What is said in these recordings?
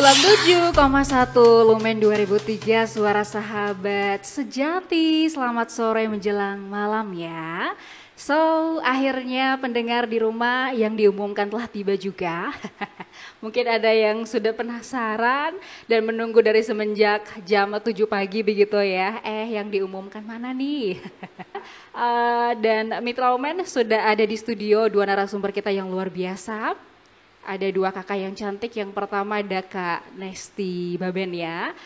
97,1 Lumen 2003 Suara Sahabat Sejati. Selamat sore menjelang malam ya. So, akhirnya pendengar di rumah yang diumumkan telah tiba juga. Mungkin ada yang sudah penasaran dan menunggu dari semenjak jam 7 pagi begitu ya. Yang diumumkan mana nih? Dan Mitra Lumen sudah ada di studio dua narasumber kita yang luar biasa. Ada dua kakak yang cantik. Yang pertama ada Kak Nesti Baben ya.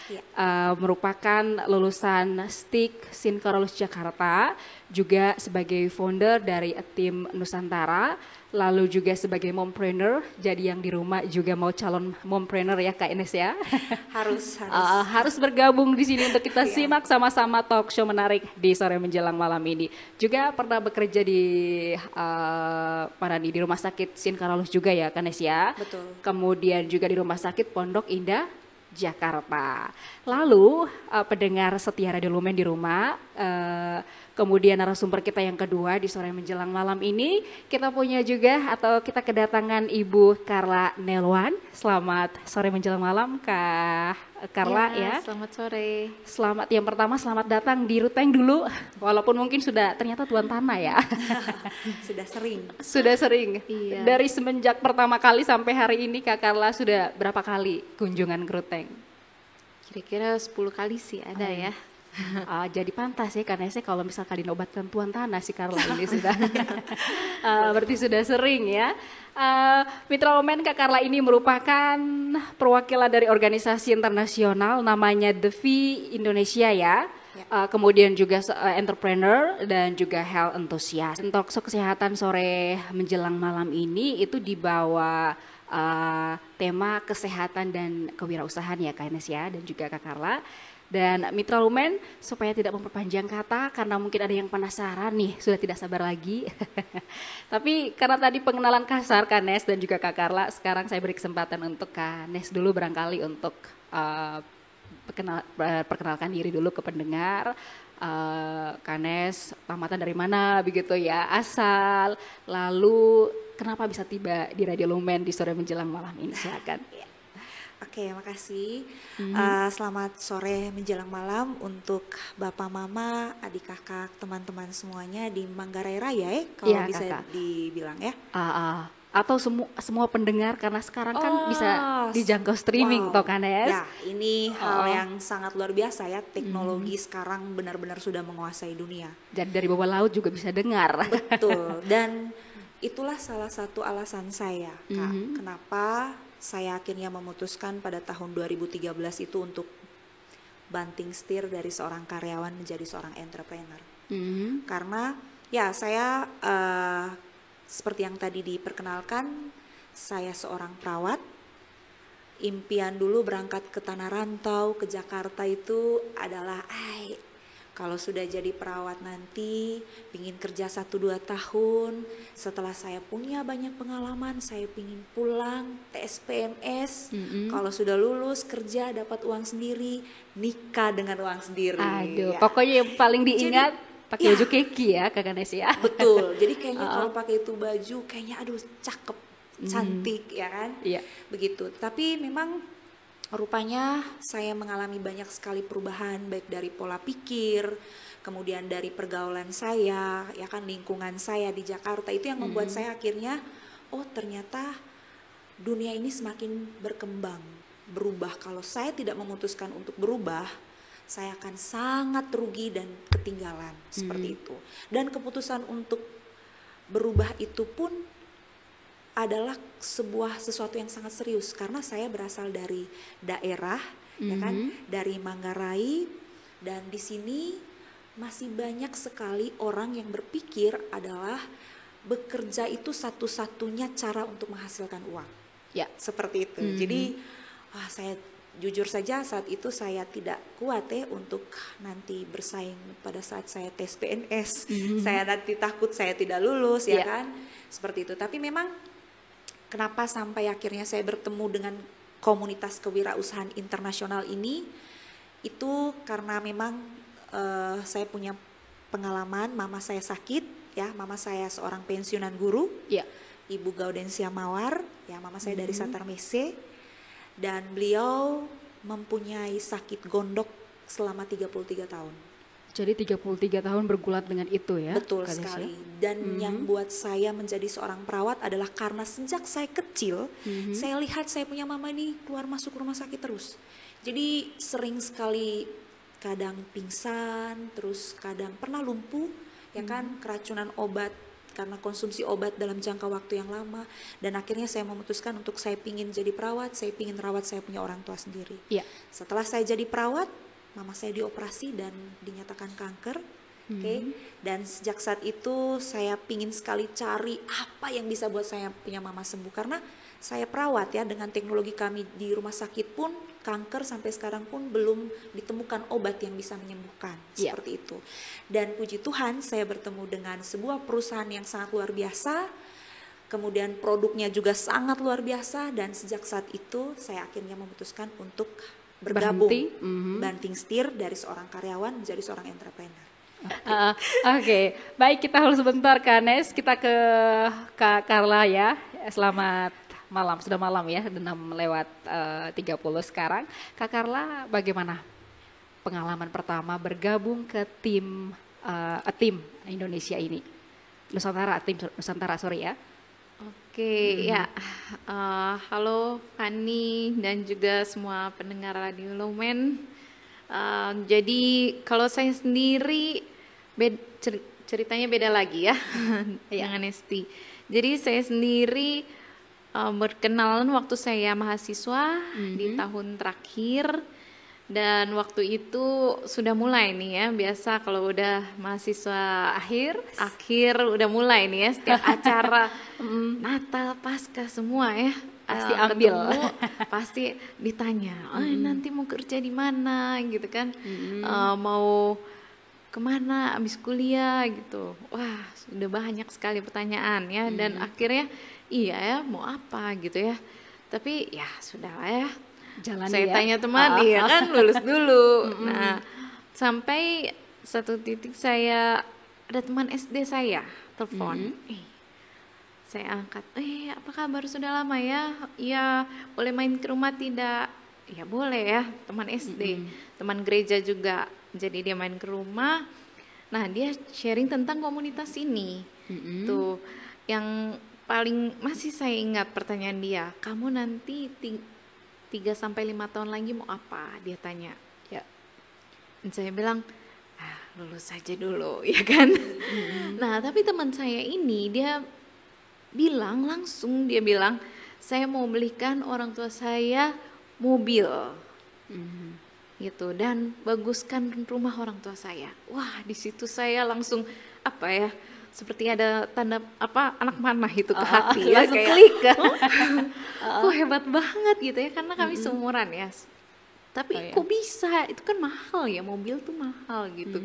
Merupakan lulusan STIK Sinkarolus Jakarta, juga sebagai founder dari tim Nusantara, lalu juga sebagai mompreneur. Jadi yang di rumah juga mau calon mompreneur ya Kak Ines ya. Harus bergabung di sini untuk kita simak sama-sama talk show menarik di sore menjelang malam ini. Juga pernah bekerja di di rumah sakit Sinkarolus juga ya Kak Ines ya. Betul. Kemudian juga di rumah sakit Pondok Indah Jakarta. Lalu pendengar setia Radio Lumen di rumah, kemudian narasumber kita yang kedua di sore menjelang malam ini, kita punya juga atau kita kedatangan Ibu Carla Nelwan. Selamat sore menjelang malam Kak Carla ya. Selamat sore. Yang pertama selamat datang di Ruteng dulu, walaupun mungkin sudah ternyata tuan tanah ya. Sudah sering. Iya. Dari semenjak pertama kali sampai hari ini Kak Carla sudah berapa kali kunjungan ke Ruteng? Kira-kira 10 kali sih ada ya. Jadi pantas ya karena saya kalau misalkan dinobatkan tuan tanah si Carla ini sudah berarti sudah sering ya. Mitra Lumen, Kak Carla ini merupakan perwakilan dari organisasi internasional namanya The V Indonesia ya. Kemudian juga entrepreneur dan juga health enthusiast. Untuk kesehatan sore menjelang malam ini itu dibawa tema kesehatan dan kewirausahaan ya Kak Ines ya, dan juga Kak Carla. Dan Mitra Lumen, supaya tidak memperpanjang kata karena mungkin ada yang penasaran nih, sudah tidak sabar lagi. Tapi karena tadi pengenalan kasar Kak Nes dan juga Kak Carla, sekarang saya beri kesempatan untuk Kak Nes dulu barangkali untuk perkenalkan diri dulu ke pendengar. Kak Nes tamatan dari mana begitu ya, asal, lalu kenapa bisa tiba di Radio Lumen di sore menjelang malam ini, silakan. Oke, makasih. Selamat sore menjelang malam untuk Bapak, Mama, adik kakak, teman-teman semuanya di Manggarai Raya ya, kalau bisa kakak dibilang ya. Atau semua pendengar karena sekarang kan bisa dijangkau streaming toh Kak Nes. Ya, ini hal yang sangat luar biasa ya, teknologi sekarang benar-benar sudah menguasai dunia. Jadi dari bawah laut juga bisa dengar. Betul, dan itulah salah satu alasan saya Kak, kenapa saya akhirnya memutuskan pada tahun 2013 itu untuk banting setir dari seorang karyawan menjadi seorang entrepreneur. Karena ya saya seperti yang tadi diperkenalkan, saya seorang perawat. Impian dulu berangkat ke tanah rantau, ke Jakarta itu adalah kalau sudah jadi perawat nanti pingin kerja 1-2 tahun, setelah saya punya banyak pengalaman saya pingin pulang tes PNS, kalau sudah lulus kerja dapat uang sendiri, nikah dengan uang sendiri. Pokoknya yang paling diingat pakai baju keki ya Kak Nes ya. Betul, jadi kayaknya kalau pakai itu baju kayaknya aduh cakep, cantik ya kan. Begitu, tapi memang rupanya saya mengalami banyak sekali perubahan, baik dari pola pikir, kemudian dari pergaulan saya, ya kan, lingkungan saya di Jakarta. Itu yang membuat saya akhirnya, ternyata dunia ini semakin berkembang, berubah. Kalau saya tidak memutuskan untuk berubah, saya akan sangat rugi dan ketinggalan, seperti itu. Dan keputusan untuk berubah itu pun adalah sesuatu yang sangat serius karena saya berasal dari daerah, ya kan, dari Manggarai, dan di sini masih banyak sekali orang yang berpikir adalah bekerja itu satu-satunya cara untuk menghasilkan uang. Ya, seperti itu. Jadi saya jujur saja saat itu saya tidak kuat untuk nanti bersaing pada saat saya tes PNS. Saya nanti takut saya tidak lulus, ya kan, seperti itu. Tapi memang kenapa sampai akhirnya saya bertemu dengan komunitas kewirausahaan internasional ini, itu karena memang saya punya pengalaman, mama saya sakit ya, mama saya seorang pensiunan guru, Ibu Gaudensia Mawar, ya mama saya dari Satar Mese. dan beliau mempunyai sakit gondok selama 33 tahun. Jadi 33 tahun bergulat dengan itu ya? Betul sekali. Dan yang buat saya menjadi seorang perawat adalah karena sejak saya kecil, saya lihat saya punya mama ini keluar masuk rumah sakit terus. Jadi sering sekali kadang pingsan, terus kadang pernah lumpuh, ya kan, keracunan obat karena konsumsi obat dalam jangka waktu yang lama. Dan akhirnya saya memutuskan untuk saya pingin jadi perawat, saya pingin rawat saya punya orang tua sendiri. Yeah. Setelah saya jadi perawat, mama saya dioperasi dan dinyatakan kanker. Dan sejak saat itu saya pingin sekali cari apa yang bisa buat saya punya mama sembuh, karena saya perawat ya, dengan teknologi kami di rumah sakit pun kanker sampai sekarang pun belum ditemukan obat yang bisa menyembuhkan. Seperti itu. Dan puji Tuhan saya bertemu dengan sebuah perusahaan yang sangat luar biasa, kemudian produknya juga sangat luar biasa, dan sejak saat itu saya akhirnya memutuskan untuk bergabung, banting setir dari seorang karyawan menjadi seorang entrepreneur. Oke. Baik, kita harus sebentar Kak Nes, kita ke Kak Carla ya. Selamat malam, sudah malam ya, 6:30 sekarang. Kak Carla, bagaimana pengalaman pertama bergabung ke tim Indonesia ini? Tim Nusantara, sorry ya. Oke, ya. Halo Fanny dan juga semua pendengar Radio Lumen. Jadi kalau saya sendiri ceritanya beda lagi ya dengan Esti. Jadi saya sendiri berkenalan waktu saya mahasiswa di tahun terakhir, dan waktu itu sudah mulai nih ya, biasa kalau udah mahasiswa akhir udah mulai nih ya, setiap acara Natal, Paskah semua ya pasti ambil, pasti ditanya, nanti mau kerja di mana gitu kan, mau kemana abis kuliah gitu. Wah, sudah banyak sekali pertanyaan ya, dan akhirnya iya ya, mau apa gitu ya. Tapi ya sudahlah ya, jalan saya tanya teman, iya kan, lulus dulu. Nah, sampai satu titik saya ada teman SD saya telepon, saya angkat, apa kabar, sudah lama ya? Iya, boleh main ke rumah tidak? Ya boleh ya, teman SD, teman gereja juga. Jadi dia main ke rumah. Nah, dia sharing tentang komunitas ini. Tuh, yang paling masih saya ingat pertanyaan dia, kamu nanti 3-5 tahun lagi mau apa? Dia tanya. Ya. Dan saya bilang, lulus saja dulu, ya kan? Nah, tapi teman saya ini dia bilang, saya mau belikan orang tua saya mobil. Gitu, dan baguskan rumah orang tua saya. Wah, di situ saya langsung seperti ada tanda anak panah itu ke hati ya, kayak klik. Kok hebat banget gitu ya, karena kami seumuran ya. Tapi kok bisa, itu kan mahal ya, mobil tuh mahal gitu.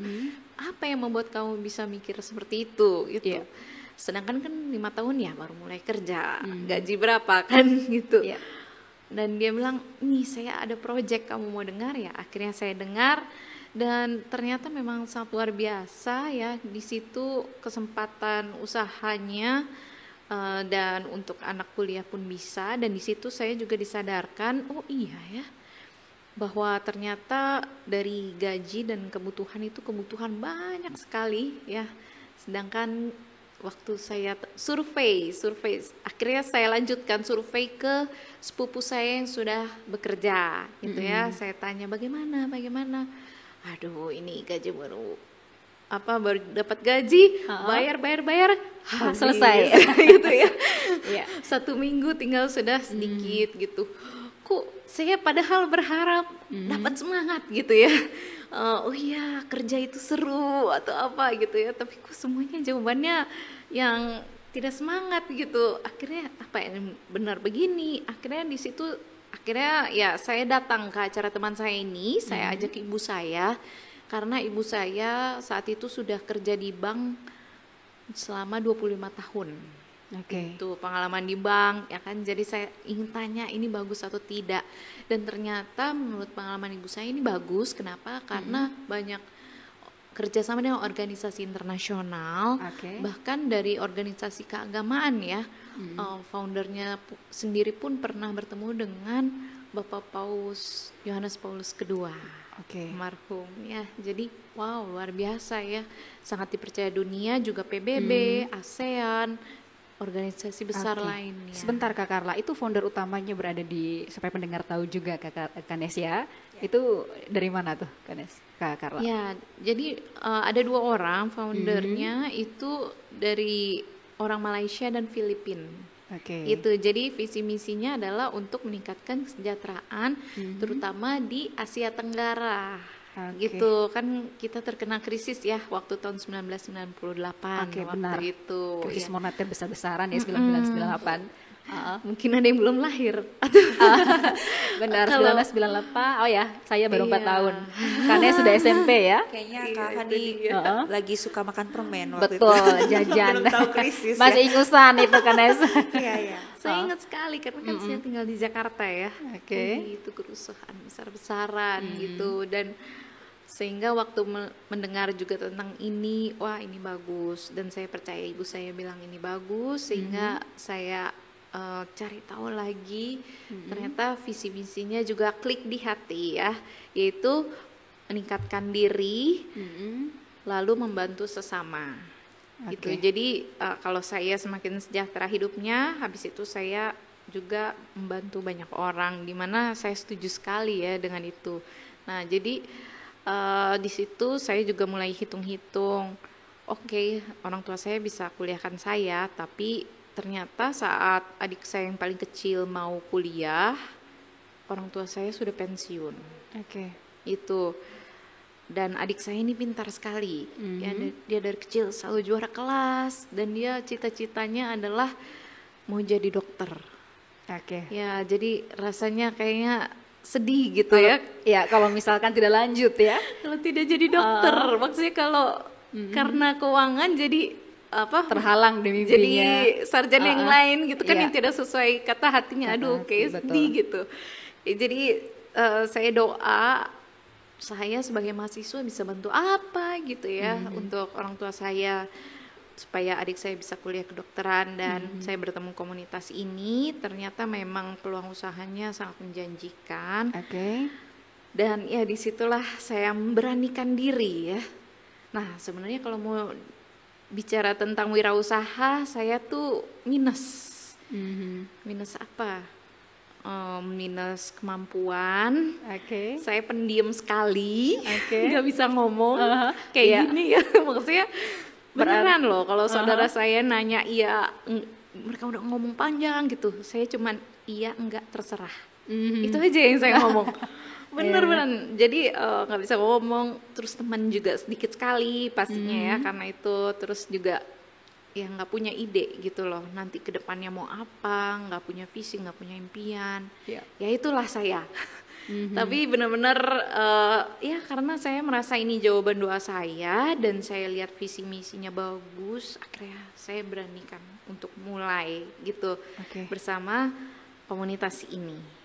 Apa yang membuat kamu bisa mikir seperti itu gitu? Sedangkan kan 5 tahun ya baru mulai kerja, gaji berapa kan gitu. Dan dia bilang, nih saya ada project, kamu mau dengar ya? Akhirnya saya dengar, dan ternyata memang sangat luar biasa ya. Di situ kesempatan usahanya, dan untuk anak kuliah pun bisa. Dan di situ saya juga disadarkan, oh iya ya, bahwa ternyata dari gaji dan kebutuhan itu kebutuhan banyak sekali ya. Sedangkan waktu saya survei, akhirnya saya lanjutkan survei ke sepupu saya yang sudah bekerja gitu ya. Saya tanya bagaimana, aduh ini gaji baru dapat gaji, bayar selesai gitu ya. 1 minggu tinggal sudah sedikit gitu. Kok saya padahal berharap dapat semangat gitu ya. Oh iya, kerja itu seru atau apa gitu ya, tapi kok semuanya jawabannya yang tidak semangat gitu. Akhirnya apa yang benar begini? Akhirnya di situ ya saya datang ke acara teman saya ini, saya ajak ibu saya, karena ibu saya saat itu sudah kerja di bank selama 25 tahun. Itu pengalaman di bank ya kan. Jadi saya ingin tanya ini bagus atau tidak, dan ternyata menurut pengalaman ibu saya ini bagus. Kenapa? Karena banyak kerjasama dengan organisasi internasional, bahkan dari organisasi keagamaan ya. Foundernya sendiri pun pernah bertemu dengan Bapak Paus Yohanes Paulus kedua. Almarhum ya. Jadi wow, luar biasa ya. Sangat dipercaya dunia, juga PBB, ASEAN, organisasi besar lainnya. Sebentar Kak Carla, itu founder utamanya berada di, supaya pendengar tahu juga Kak Nes ya. Itu dari mana tuh Kak Carla? Ya, jadi ada 2 orang foundernya, itu dari orang Malaysia dan Filipina. Itu jadi visi misinya adalah untuk meningkatkan kesejahteraan terutama di Asia Tenggara. Gitu kan, kita terkena krisis ya waktu tahun 1998 benar. Itu krisis moneter besar-besaran ya 1998. Mungkin ada yang belum lahir. Benar, 1998. Oh ya, saya baru 4 tahun. Karena sudah SMP ya. Kayaknya Kak Fani lagi suka makan permen waktu Betul, itu. jajan. Belum tahu krisis masih ingusan itu kan Nes. Iya. Saya ingat sekali karena kan saya tinggal di Jakarta ya. Itu kerusuhan besar-besaran gitu, dan sehingga waktu mendengar juga tentang ini, wah ini bagus, dan saya percaya ibu saya bilang ini bagus, sehingga saya cari tahu lagi. Ternyata visi misinya juga klik di hati ya, yaitu meningkatkan diri, lalu membantu sesama. Gitu. Jadi kalau saya semakin sejahtera hidupnya, habis itu saya juga membantu banyak orang, dimana saya setuju sekali ya dengan itu. Nah jadi di situ saya juga mulai hitung-hitung, oke, orang tua saya bisa kuliahkan saya, tapi ternyata saat adik saya yang paling kecil mau kuliah, orang tua saya sudah pensiun. Itu. Dan adik saya ini pintar sekali. Ya, dia dari kecil selalu juara kelas, dan dia cita-citanya adalah mau jadi dokter. Ya, jadi rasanya kayaknya sedih gitu ya. Ya, kalau misalkan tidak lanjut ya. Kalau tidak jadi dokter, maksudnya kalau karena keuangan jadi terhalang demi jadi sarjana yang lain gitu kan, yang tidak sesuai kata hatinya. Aduh, kayak sedih gitu. Jadi saya doa saya sebagai mahasiswa bisa bantu apa gitu ya untuk orang tua saya, supaya adik saya bisa kuliah kedokteran. Dan saya bertemu komunitas ini, ternyata memang peluang usahanya sangat menjanjikan. Dan ya disitulah saya memberanikan diri ya. Nah sebenarnya kalau mau bicara tentang wirausaha, saya tuh minus. Minus apa? Minus kemampuan. Saya pendiam sekali, nggak bisa ngomong kayak gini ya. Maksudnya beneran loh, kalau saudara saya nanya iya, mereka udah ngomong panjang gitu, saya cuman iya enggak terserah. Itu aja yang saya ngomong. Bener-bener. Jadi nggak bisa ngomong. Terus teman juga sedikit sekali pastinya ya, karena itu. Terus juga ya nggak punya ide gitu loh, nanti kedepannya mau apa, nggak punya visi, nggak punya impian. Ya itulah saya. Tapi benar-benar ya karena saya merasa ini jawaban doa saya, dan saya lihat visi misinya bagus, akhirnya saya beranikan untuk mulai gitu bersama komunitas ini.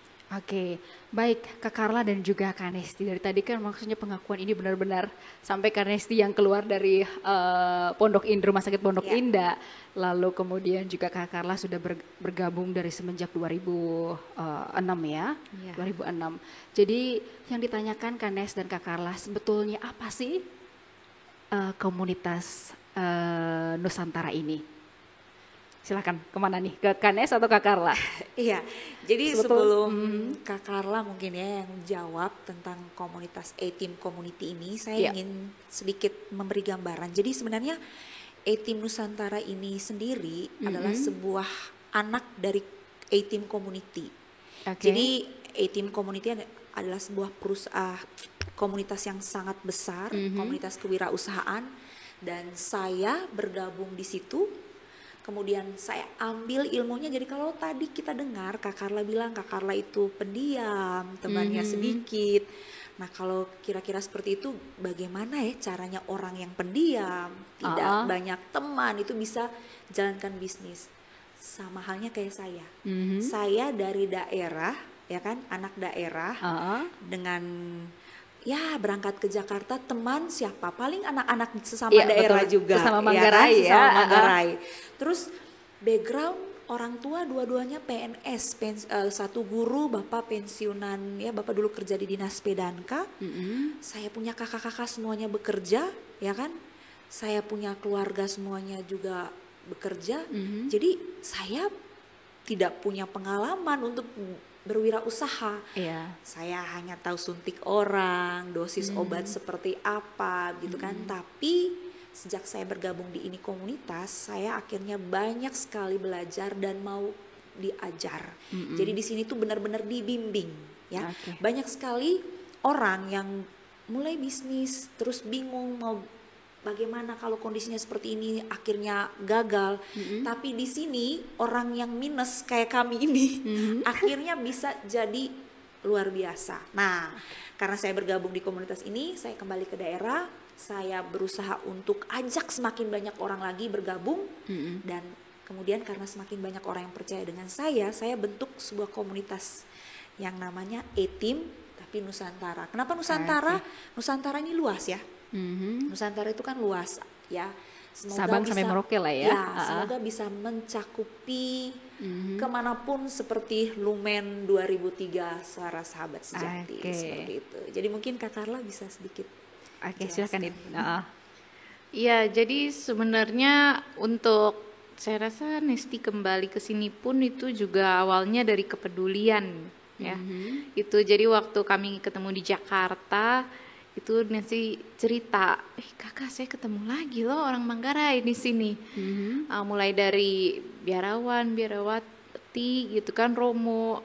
Baik Kak Carla dan juga Kak Nesti. Dari tadi kan maksudnya pengakuan ini benar-benar sampai Kak Nesti yang keluar dari Rumah Sakit Pondok Indah, lalu kemudian juga Kak Carla sudah bergabung dari semenjak 2006 ya, 2006. Jadi yang ditanyakan Kak Nes dan Kak Carla, sebetulnya apa sih komunitas Nusantara ini? Silakan, kemana nih? Ke Kak Nes atau Kak Carla? Iya, jadi sebelum Kak Carla mungkin ya yang jawab tentang komunitas A-Team Community ini, saya ingin sedikit memberi gambaran. Jadi sebenarnya A-Team Nusantara ini sendiri adalah sebuah anak dari A-Team Community. Jadi A-Team Community adalah sebuah komunitas yang sangat besar, komunitas kewirausahaan, dan saya bergabung di situ. Kemudian saya ambil ilmunya. Jadi kalau tadi kita dengar Kak Carla bilang Kak Carla itu pendiam, temannya sedikit. Nah kalau kira-kira seperti itu, bagaimana ya caranya orang yang pendiam, tidak banyak teman itu bisa jalankan bisnis? Sama halnya kayak saya. Saya dari daerah, ya kan, anak daerah, dengan ya berangkat ke Jakarta, teman siapa? Paling anak-anak sesama daerah juga. Sesama Manggarai ya. Sesama Manggarai. Terus background orang tua dua-duanya PNS, satu guru, bapak pensiunan ya, bapak dulu kerja di Dinas Pedanka. Saya punya kakak-kakak semuanya bekerja, ya kan? Saya punya keluarga semuanya juga bekerja. Jadi saya tidak punya pengalaman untuk berwirausaha. Saya hanya tahu suntik orang, dosis obat seperti apa gitu kan. Tapi sejak saya bergabung di ini komunitas, saya akhirnya banyak sekali belajar dan mau diajar. Jadi di sini tuh benar-benar dibimbing ya. Banyak sekali orang yang mulai bisnis terus bingung mau bagaimana kalau kondisinya seperti ini, akhirnya gagal. Tapi di sini orang yang minus kayak kami ini akhirnya bisa jadi luar biasa. Nah, karena saya bergabung di komunitas ini, saya kembali ke daerah, saya berusaha untuk ajak semakin banyak orang lagi bergabung, dan kemudian karena semakin banyak orang yang percaya dengan saya bentuk sebuah komunitas yang namanya E-Team tapi Nusantara. Kenapa Nusantara? Nusantara ini luas ya. Nusantara itu kan luas ya. Semoga Sabang sampai Merauke lah ya. Semoga bisa mencakupi kemanapun seperti Lumen 2003 Suara Sahabat Sejati seperti itu. Jadi mungkin Kak Carla bisa sedikit. Silakan. Iya, jadi sebenarnya untuk saya rasa Nesti kembali ke sini pun itu juga awalnya dari kepedulian ya. Itu jadi waktu kami ketemu di Jakarta itu Nesti cerita, kakak saya ketemu lagi loh orang Manggarai di sini. Mulai dari biarawan, biarawati gitu kan, Romo,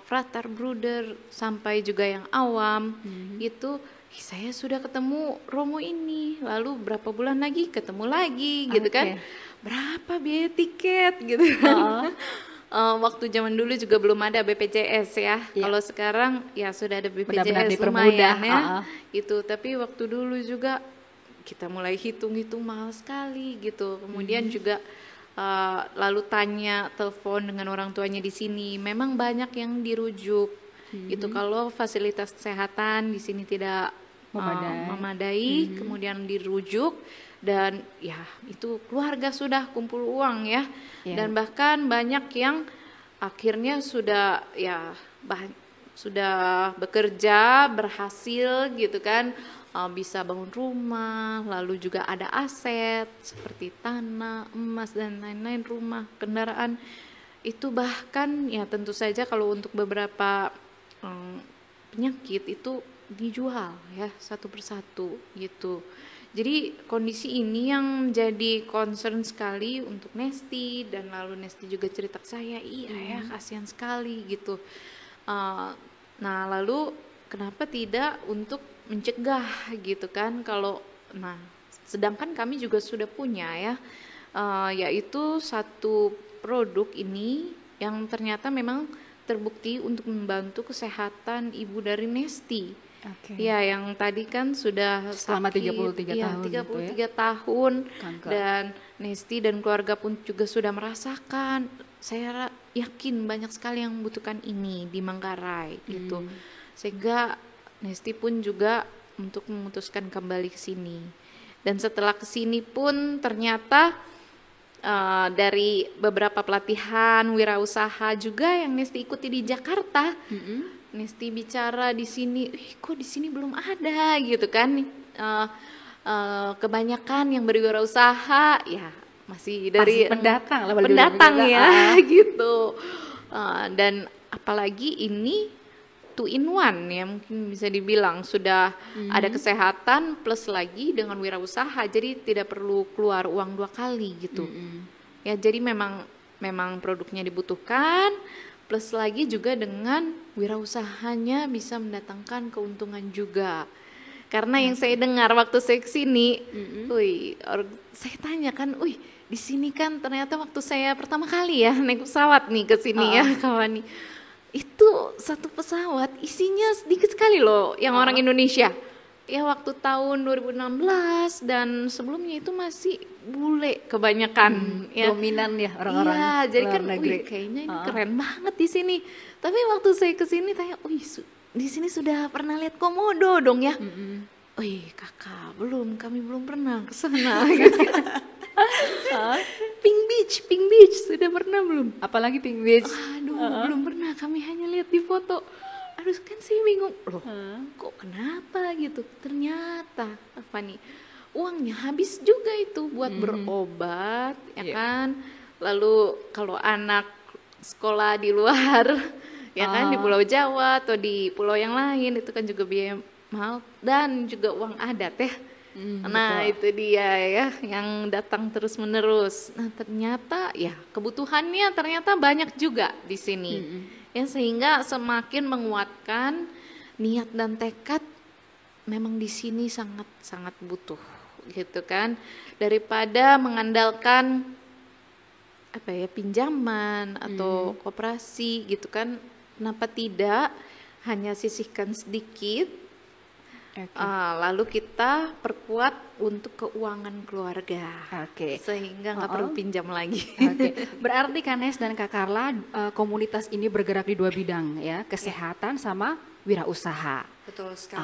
Frater, Bruder, sampai juga yang awam itu. Saya sudah ketemu Romo ini, lalu berapa bulan lagi ketemu lagi gitu kan, berapa biaya tiket gitu. Waktu zaman dulu juga belum ada BPJS ya. Kalau sekarang ya sudah ada BPJS, lumayan ya. Itu tapi waktu dulu juga kita mulai hitung-hitung mahal sekali gitu. Kemudian juga lalu tanya, telepon dengan orang tuanya di sini. Memang banyak yang dirujuk. Itu kalau fasilitas kesehatan di sini tidak memadai, kemudian dirujuk, dan ya itu keluarga sudah kumpul uang ya. Dan bahkan banyak yang akhirnya sudah bekerja, berhasil gitu kan, bisa bangun rumah, lalu juga ada aset seperti tanah, emas dan lain-lain, rumah, kendaraan. Itu bahkan ya tentu saja kalau untuk beberapa penyakit itu dijual ya satu persatu gitu. Jadi kondisi ini yang menjadi concern sekali untuk Nesti, dan lalu Nesti juga cerita ke saya, ya kasihan sekali gitu. Nah lalu kenapa tidak untuk mencegah gitu kan, kalau sedangkan kami juga sudah punya ya, yaitu satu produk ini yang ternyata memang terbukti untuk membantu kesehatan ibu dari Nesti. Ya, yang tadi kan sudah selama sakit, 33 tahun. 33 tahun kanker. Dan Nesti dan keluarga pun juga sudah merasakan. Saya yakin banyak sekali yang membutuhkan ini di Manggarai gitu. Sehingga Nesti pun juga untuk memutuskan kembali ke sini. Dan setelah ke sini pun ternyata dari beberapa pelatihan wirausaha juga yang Nesti ikuti di Jakarta. Nesti bicara di sini, kok di sini belum ada gitu kan. Kebanyakan yang berwirausaha ya masih dari pendatang ya gitu. Dan apalagi ini 2 in 1 ya, mungkin bisa dibilang sudah ada kesehatan plus lagi dengan wirausaha, jadi tidak perlu keluar uang 2 kali gitu. Ya jadi memang produknya dibutuhkan, plus lagi juga dengan wirausahanya bisa mendatangkan keuntungan juga. Karena yang saya dengar waktu saya kesini, saya tanya kan, di sini kan ternyata waktu saya pertama kali ya naik pesawat nih ke sini ya kawan nih, itu satu pesawat isinya sedikit sekali loh yang orang Indonesia. Ya waktu tahun 2016 dan sebelumnya itu masih bule kebanyakan ya. Dominan ya orang-orang. Iya, jadi kan negeri. Kayaknya ini keren banget di sini. Tapi waktu saya ke sini tanya, di sini sudah pernah lihat komodo dong ya? Kakak, kami belum pernah ke sana gitu. Pink Beach Pink Beach sudah pernah belum? Apalagi Pink Beach? Aduh, belum pernah, kami hanya lihat di foto. Aduh, kan saya bingung, loh kok kenapa gitu, ternyata apa nih, uangnya habis juga itu buat berobat, ya kan. Lalu kalau anak sekolah di luar, ya kan, di Pulau Jawa atau di pulau yang lain, itu kan juga biaya mahal, dan juga uang adat ya. Nah betul. Itu dia ya yang datang terus menerus. Nah ternyata ya kebutuhannya ternyata banyak juga di sini. Ya sehingga semakin menguatkan niat dan tekad, memang di sini sangat butuh gitu kan, daripada mengandalkan apa ya, pinjaman atau koperasi gitu kan. Kenapa tidak hanya sisihkan sedikit, lalu kita perkuat untuk keuangan keluarga, sehingga nggak perlu pinjam lagi. Berarti Kanes dan Kak Carla, komunitas ini bergerak di 2 bidang ya, kesehatan sama wirausaha. Betul sekali.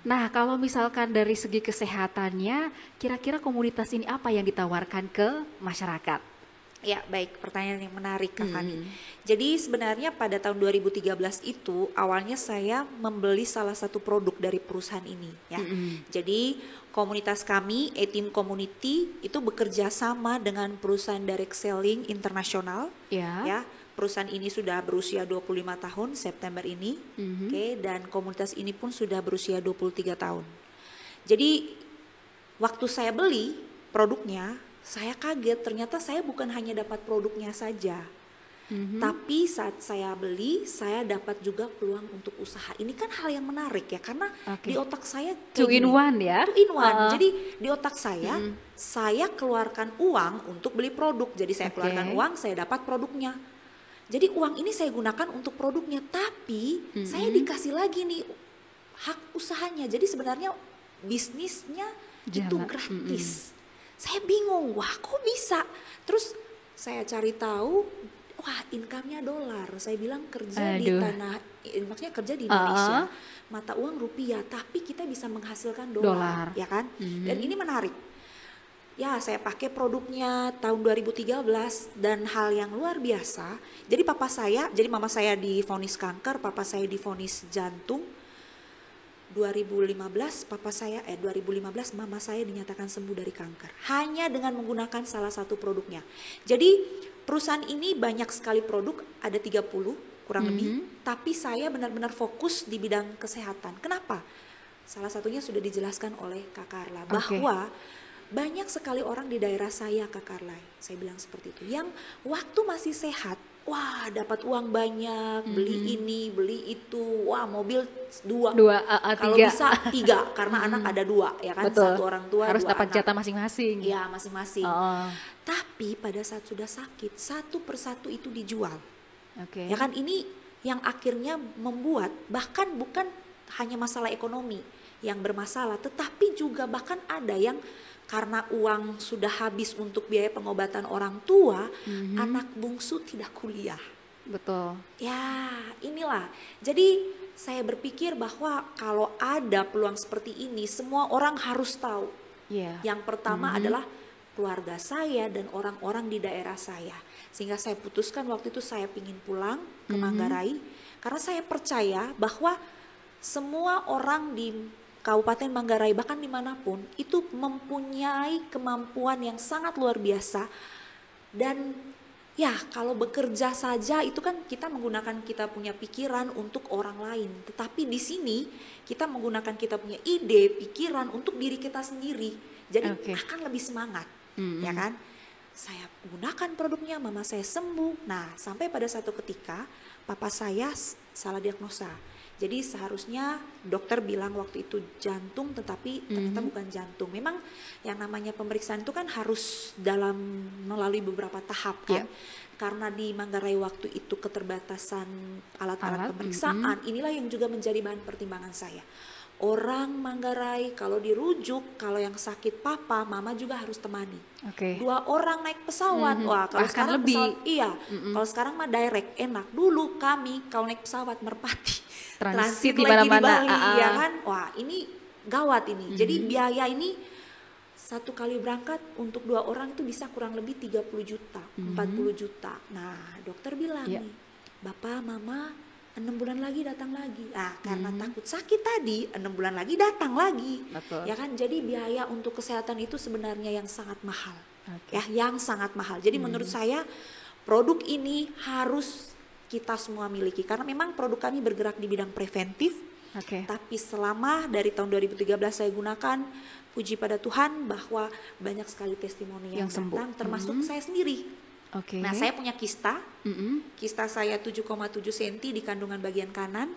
Nah kalau misalkan dari segi kesehatannya, kira-kira komunitas ini apa yang ditawarkan ke masyarakat? Ya baik, pertanyaan yang menarik Kak Fani. Jadi sebenarnya pada tahun 2013 itu awalnya saya membeli salah satu produk dari perusahaan ini ya. Jadi komunitas kami, A-Team Community, itu bekerja sama dengan perusahaan direct selling internasional ya. Perusahaan ini sudah berusia 25 tahun September ini. Dan komunitas ini pun sudah berusia 23 tahun. Jadi waktu saya beli produknya, saya kaget, ternyata saya bukan hanya dapat produknya saja, tapi saat saya beli, saya dapat juga peluang untuk usaha. Ini kan hal yang menarik ya, karena di otak saya two in one ya. 2 in 1. Jadi di otak saya, saya keluarkan uang untuk beli produk. Jadi saya keluarkan uang, saya dapat produknya. Jadi uang ini saya gunakan untuk produknya, tapi saya dikasih lagi nih hak usahanya. Jadi sebenarnya bisnisnya itu gratis. Saya bingung, wah kok bisa? Terus saya cari tahu, wah income-nya dolar. Saya bilang kerja di maksudnya kerja di Indonesia, mata uang rupiah, tapi kita bisa menghasilkan dolar. Ya kan? Dan ini menarik. Ya saya pakai produknya tahun 2013 dan hal yang luar biasa. Jadi mama saya divonis kanker, papa saya divonis jantung. 2015 mama saya dinyatakan sembuh dari kanker hanya dengan menggunakan salah satu produknya. Jadi perusahaan ini banyak sekali produk, ada 30 kurang lebih, tapi saya benar-benar fokus di bidang kesehatan. Kenapa? Salah satunya sudah dijelaskan oleh Kak Carla bahwa banyak sekali orang di daerah saya, Kak Carla, saya bilang seperti itu, yang waktu masih sehat, wah dapat uang banyak, beli ini, beli itu, wah mobil 2, kalau bisa 3, karena anak ada 2 ya kan. Betul. 1 orang tua, harus 2 dapat anak. jatah masing-masing. Iya masing-masing. Tapi pada saat sudah sakit, satu persatu itu dijual. Ya kan, ini yang akhirnya membuat bahkan bukan hanya masalah ekonomi yang bermasalah, tetapi juga bahkan ada yang karena uang sudah habis untuk biaya pengobatan orang tua, anak bungsu tidak kuliah. Betul. Ya inilah, jadi saya berpikir bahwa kalau ada peluang seperti ini, semua orang harus tahu. Yang pertama adalah keluarga saya dan orang-orang di daerah saya. Sehingga saya putuskan waktu itu saya ingin pulang ke Manggarai, karena saya percaya bahwa semua orang di Kabupaten Manggarai, bahkan dimanapun, itu mempunyai kemampuan yang sangat luar biasa. Dan ya kalau bekerja saja itu kan kita menggunakan kita punya pikiran untuk orang lain. Tetapi di sini kita menggunakan kita punya ide, pikiran untuk diri kita sendiri. Jadi akan lebih semangat, ya kan? Saya gunakan produknya, mama saya sembuh. Nah sampai pada satu ketika papa saya salah diagnosa. Jadi seharusnya dokter bilang waktu itu jantung, tetapi ternyata bukan jantung. Memang yang namanya pemeriksaan itu kan harus melalui beberapa tahap kan. Karena di Manggarai waktu itu keterbatasan alat-alat pemeriksaan, inilah yang juga menjadi bahan pertimbangan saya. Orang Manggarai kalau dirujuk, kalau yang sakit papa, mama juga harus temani. 2 orang naik pesawat, wah kalau sekarang lebih. Kalau sekarang mah direct, enak. Dulu kami kalau naik pesawat merpati, transit lagi di Bali, ya kan? Wah ini gawat ini. Jadi biaya ini satu kali berangkat untuk 2 orang itu bisa kurang lebih 30 juta, 40 juta. Nah, dokter bilang nih, Bapak, Mama 6 bulan lagi datang lagi. Karena takut sakit tadi, 6 bulan lagi datang lagi. Betul. Ya kan, jadi biaya untuk kesehatan itu sebenarnya yang sangat mahal. Ya, yang sangat mahal. Jadi menurut saya produk ini harus kita semua miliki karena memang produk kami bergerak di bidang preventif. Tapi selama dari tahun 2013 saya gunakan, puji pada Tuhan bahwa banyak sekali testimoni yang datang, termasuk saya sendiri. Nah, saya punya kista. Kista saya 7,7 cm di kandungan bagian kanan.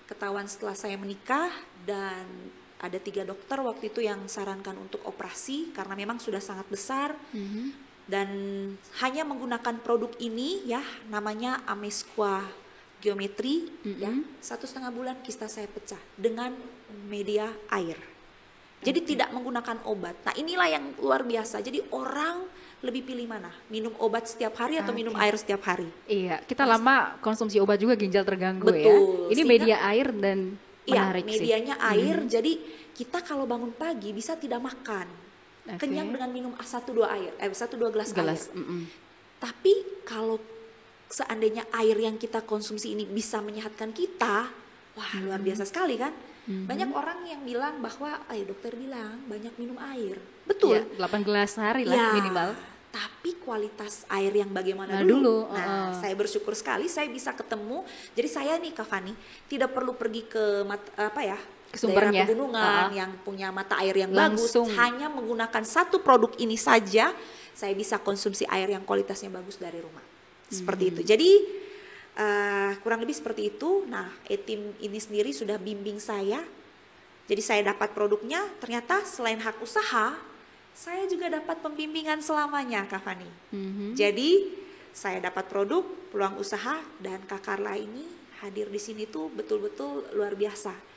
Ketahuan setelah saya menikah dan ada 3 dokter waktu itu yang sarankan untuk operasi karena memang sudah sangat besar. Dan hanya menggunakan produk ini ya, namanya Amezqua Geometry, ya, 1,5 bulan kista saya pecah dengan media air. Jadi tidak menggunakan obat. Nah, inilah yang luar biasa. Jadi orang lebih pilih mana? Minum obat setiap hari atau minum air setiap hari? Iya, kita lama konsumsi obat juga ginjal terganggu. Betul. Ya. Ini media air dan menarik sih. Medianya air, jadi kita kalau bangun pagi bisa tidak makan. Kenyang dengan minum 1-2 gelas air. Tapi kalau seandainya air yang kita konsumsi ini bisa menyehatkan kita, wah luar biasa sekali kan? Banyak orang yang bilang bahwa, dokter bilang banyak minum air. Betul. Ya, 8 gelas sehari lah minimal. Tapi kualitas air yang bagaimana dulu? Nah, saya bersyukur sekali saya bisa ketemu. Jadi saya nih Kak Fani tidak perlu pergi ke daerah pegunungan yang punya mata air yang langsung bagus. Hanya menggunakan satu produk ini saja, saya bisa konsumsi air yang kualitasnya bagus dari rumah. Seperti itu. Jadi kurang lebih seperti itu. Nah, tim ini sendiri sudah bimbing saya. Jadi saya dapat produknya. Ternyata selain hak usaha, saya juga dapat pembimbingan selamanya, Kak Fani. Jadi saya dapat produk, peluang usaha, dan Kak Carla ini hadir di sini tuh betul-betul luar biasa.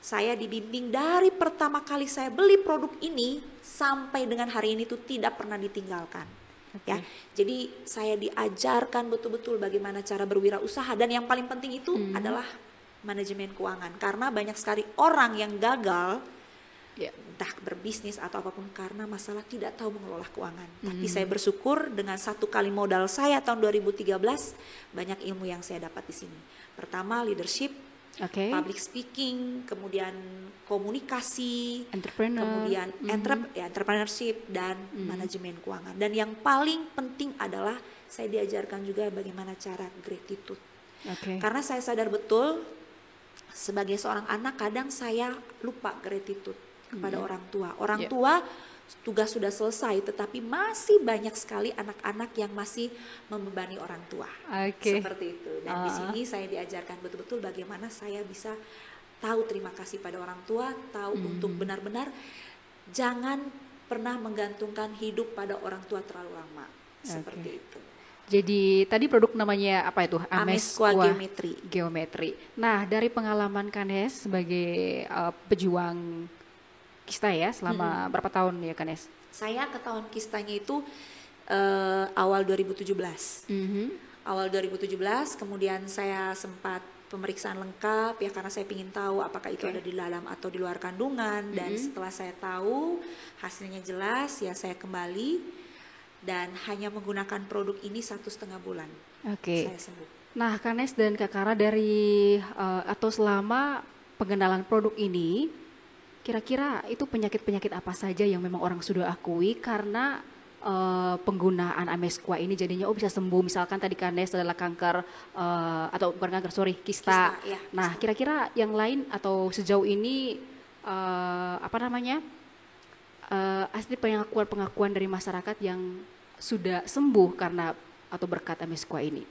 Saya dibimbing dari pertama kali saya beli produk ini sampai dengan hari ini tuh tidak pernah ditinggalkan. Ya, jadi saya diajarkan betul-betul bagaimana cara berwirausaha dan yang paling penting itu adalah manajemen keuangan karena banyak sekali orang yang gagal entah berbisnis atau apapun karena masalah tidak tahu mengelola keuangan. Tapi saya bersyukur dengan 1 kali modal saya tahun 2013 banyak ilmu yang saya dapat di sini. Pertama leadership, public speaking, kemudian komunikasi, kemudian entrepreneurship dan manajemen keuangan. Dan yang paling penting adalah saya diajarkan juga bagaimana cara gratitude. Karena saya sadar betul sebagai seorang anak kadang saya lupa gratitude kepada orang tua. Orang tua tugas sudah selesai, tetapi masih banyak sekali anak-anak yang masih membebani orang tua. Seperti itu. Dan di sini saya diajarkan betul-betul bagaimana saya bisa tahu terima kasih pada orang tua, tahu untuk benar-benar jangan pernah menggantungkan hidup pada orang tua terlalu lama. Seperti itu. Jadi tadi produk namanya apa itu? Amezqua Geometry. Nah, dari pengalaman Kanes sebagai pejuang kista ya selama berapa tahun ya Kanes? Saya ketahuan kistanya itu awal 2017. Awal 2017 kemudian saya sempat pemeriksaan lengkap ya karena saya ingin tahu apakah itu ada di dalam atau di luar kandungan dan setelah saya tahu hasilnya jelas ya saya kembali dan hanya menggunakan produk ini 1,5 bulan. Saya sembuh. Nah Kanes dan Kak Kara dari atau selama pengenalan produk ini kira-kira itu penyakit-penyakit apa saja yang memang orang sudah akui karena penggunaan Amezqua ini jadinya bisa sembuh, misalkan tadi Kanes adalah kanker atau bukan kanker kista. Nah kira-kira yang lain atau sejauh ini asli pengakuan dari masyarakat yang sudah sembuh karena atau berkat Amezqua ini?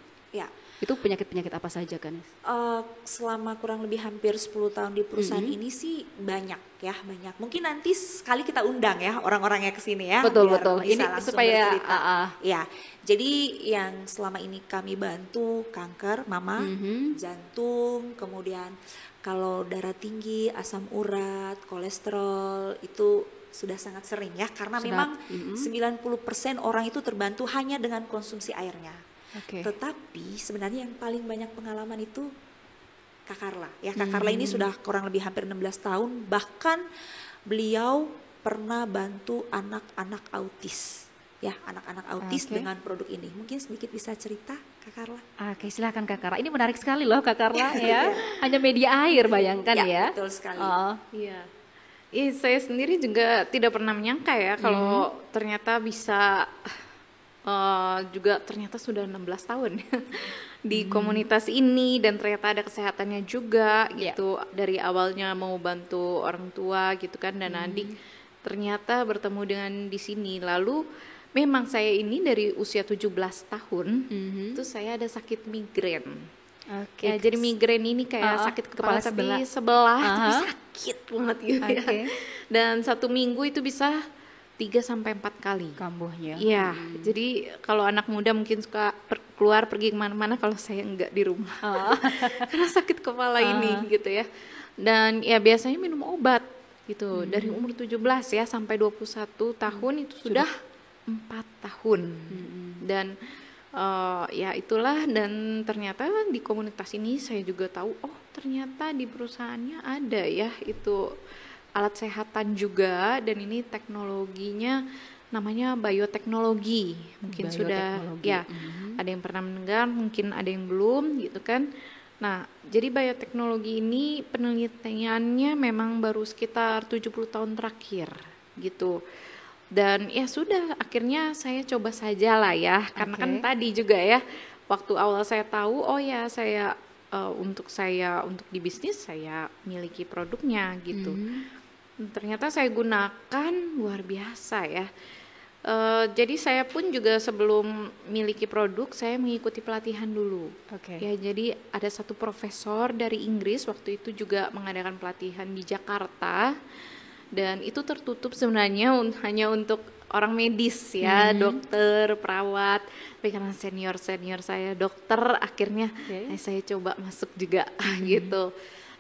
Itu penyakit-penyakit apa saja kan? Selama kurang lebih hampir 10 tahun di perusahaan ini sih banyak. Mungkin nanti sekali kita undang ya orang-orangnya ke sini ya. Betul. Ini supaya jadi yang selama ini kami bantu kanker mama, jantung, kemudian kalau darah tinggi, asam urat, kolesterol itu sudah sangat sering ya karena memang 90% orang itu terbantu hanya dengan konsumsi airnya. Tetapi sebenarnya yang paling banyak pengalaman itu Kak Carla. Kak Carla ini sudah kurang lebih hampir 16 tahun. Bahkan beliau pernah bantu anak-anak autis. Ya, anak-anak autis dengan produk ini. Mungkin sedikit bisa cerita, Kak Carla? Oke, silakan Kak Carla. Ini menarik sekali loh Kak Carla ya. Hanya media air, bayangkan ya. Betul sekali. Iya. Saya sendiri juga tidak pernah menyangka ya kalau ternyata bisa juga ternyata sudah 16 tahun di komunitas ini, dan ternyata ada kesehatannya juga gitu. Dari awalnya mau bantu orang tua gitu kan dan adik, ternyata bertemu dengan di sini. Lalu memang saya ini dari usia 17 tahun itu saya ada sakit migrain. Ya, jadi migrain ini kayak sakit kepala sebelah tapi sakit banget gitu ya. Dan 1 minggu itu bisa 3-4 kali kambuhnya. Iya, jadi kalau anak muda mungkin suka keluar pergi kemana-mana, kalau saya enggak di rumah karena sakit kepala ini gitu ya. Dan ya biasanya minum obat gitu dari umur 17 ya sampai 21 tahun itu sudah 4 tahun. Dan ya itulah, dan ternyata di komunitas ini saya juga tahu, oh ternyata di perusahaannya ada ya itu alat kesehatan juga, dan ini teknologinya namanya bioteknologi. Mungkin sudah ya ada yang pernah mendengar, mungkin ada yang belum gitu kan. Nah, jadi bioteknologi ini penelitiannya memang baru sekitar 70 tahun terakhir gitu. Dan ya sudah, akhirnya saya coba saja lah ya, karena kan tadi juga ya, waktu awal saya tahu, oh ya saya untuk di bisnis saya miliki produknya gitu. Ternyata saya gunakan luar biasa ya. Jadi saya pun juga sebelum miliki produk saya mengikuti pelatihan dulu. Ya, jadi ada satu profesor dari Inggris waktu itu juga mengadakan pelatihan di Jakarta, dan itu tertutup sebenarnya hanya untuk orang medis ya, dokter, perawat. Tapi karena senior saya dokter, akhirnya saya coba masuk juga gitu.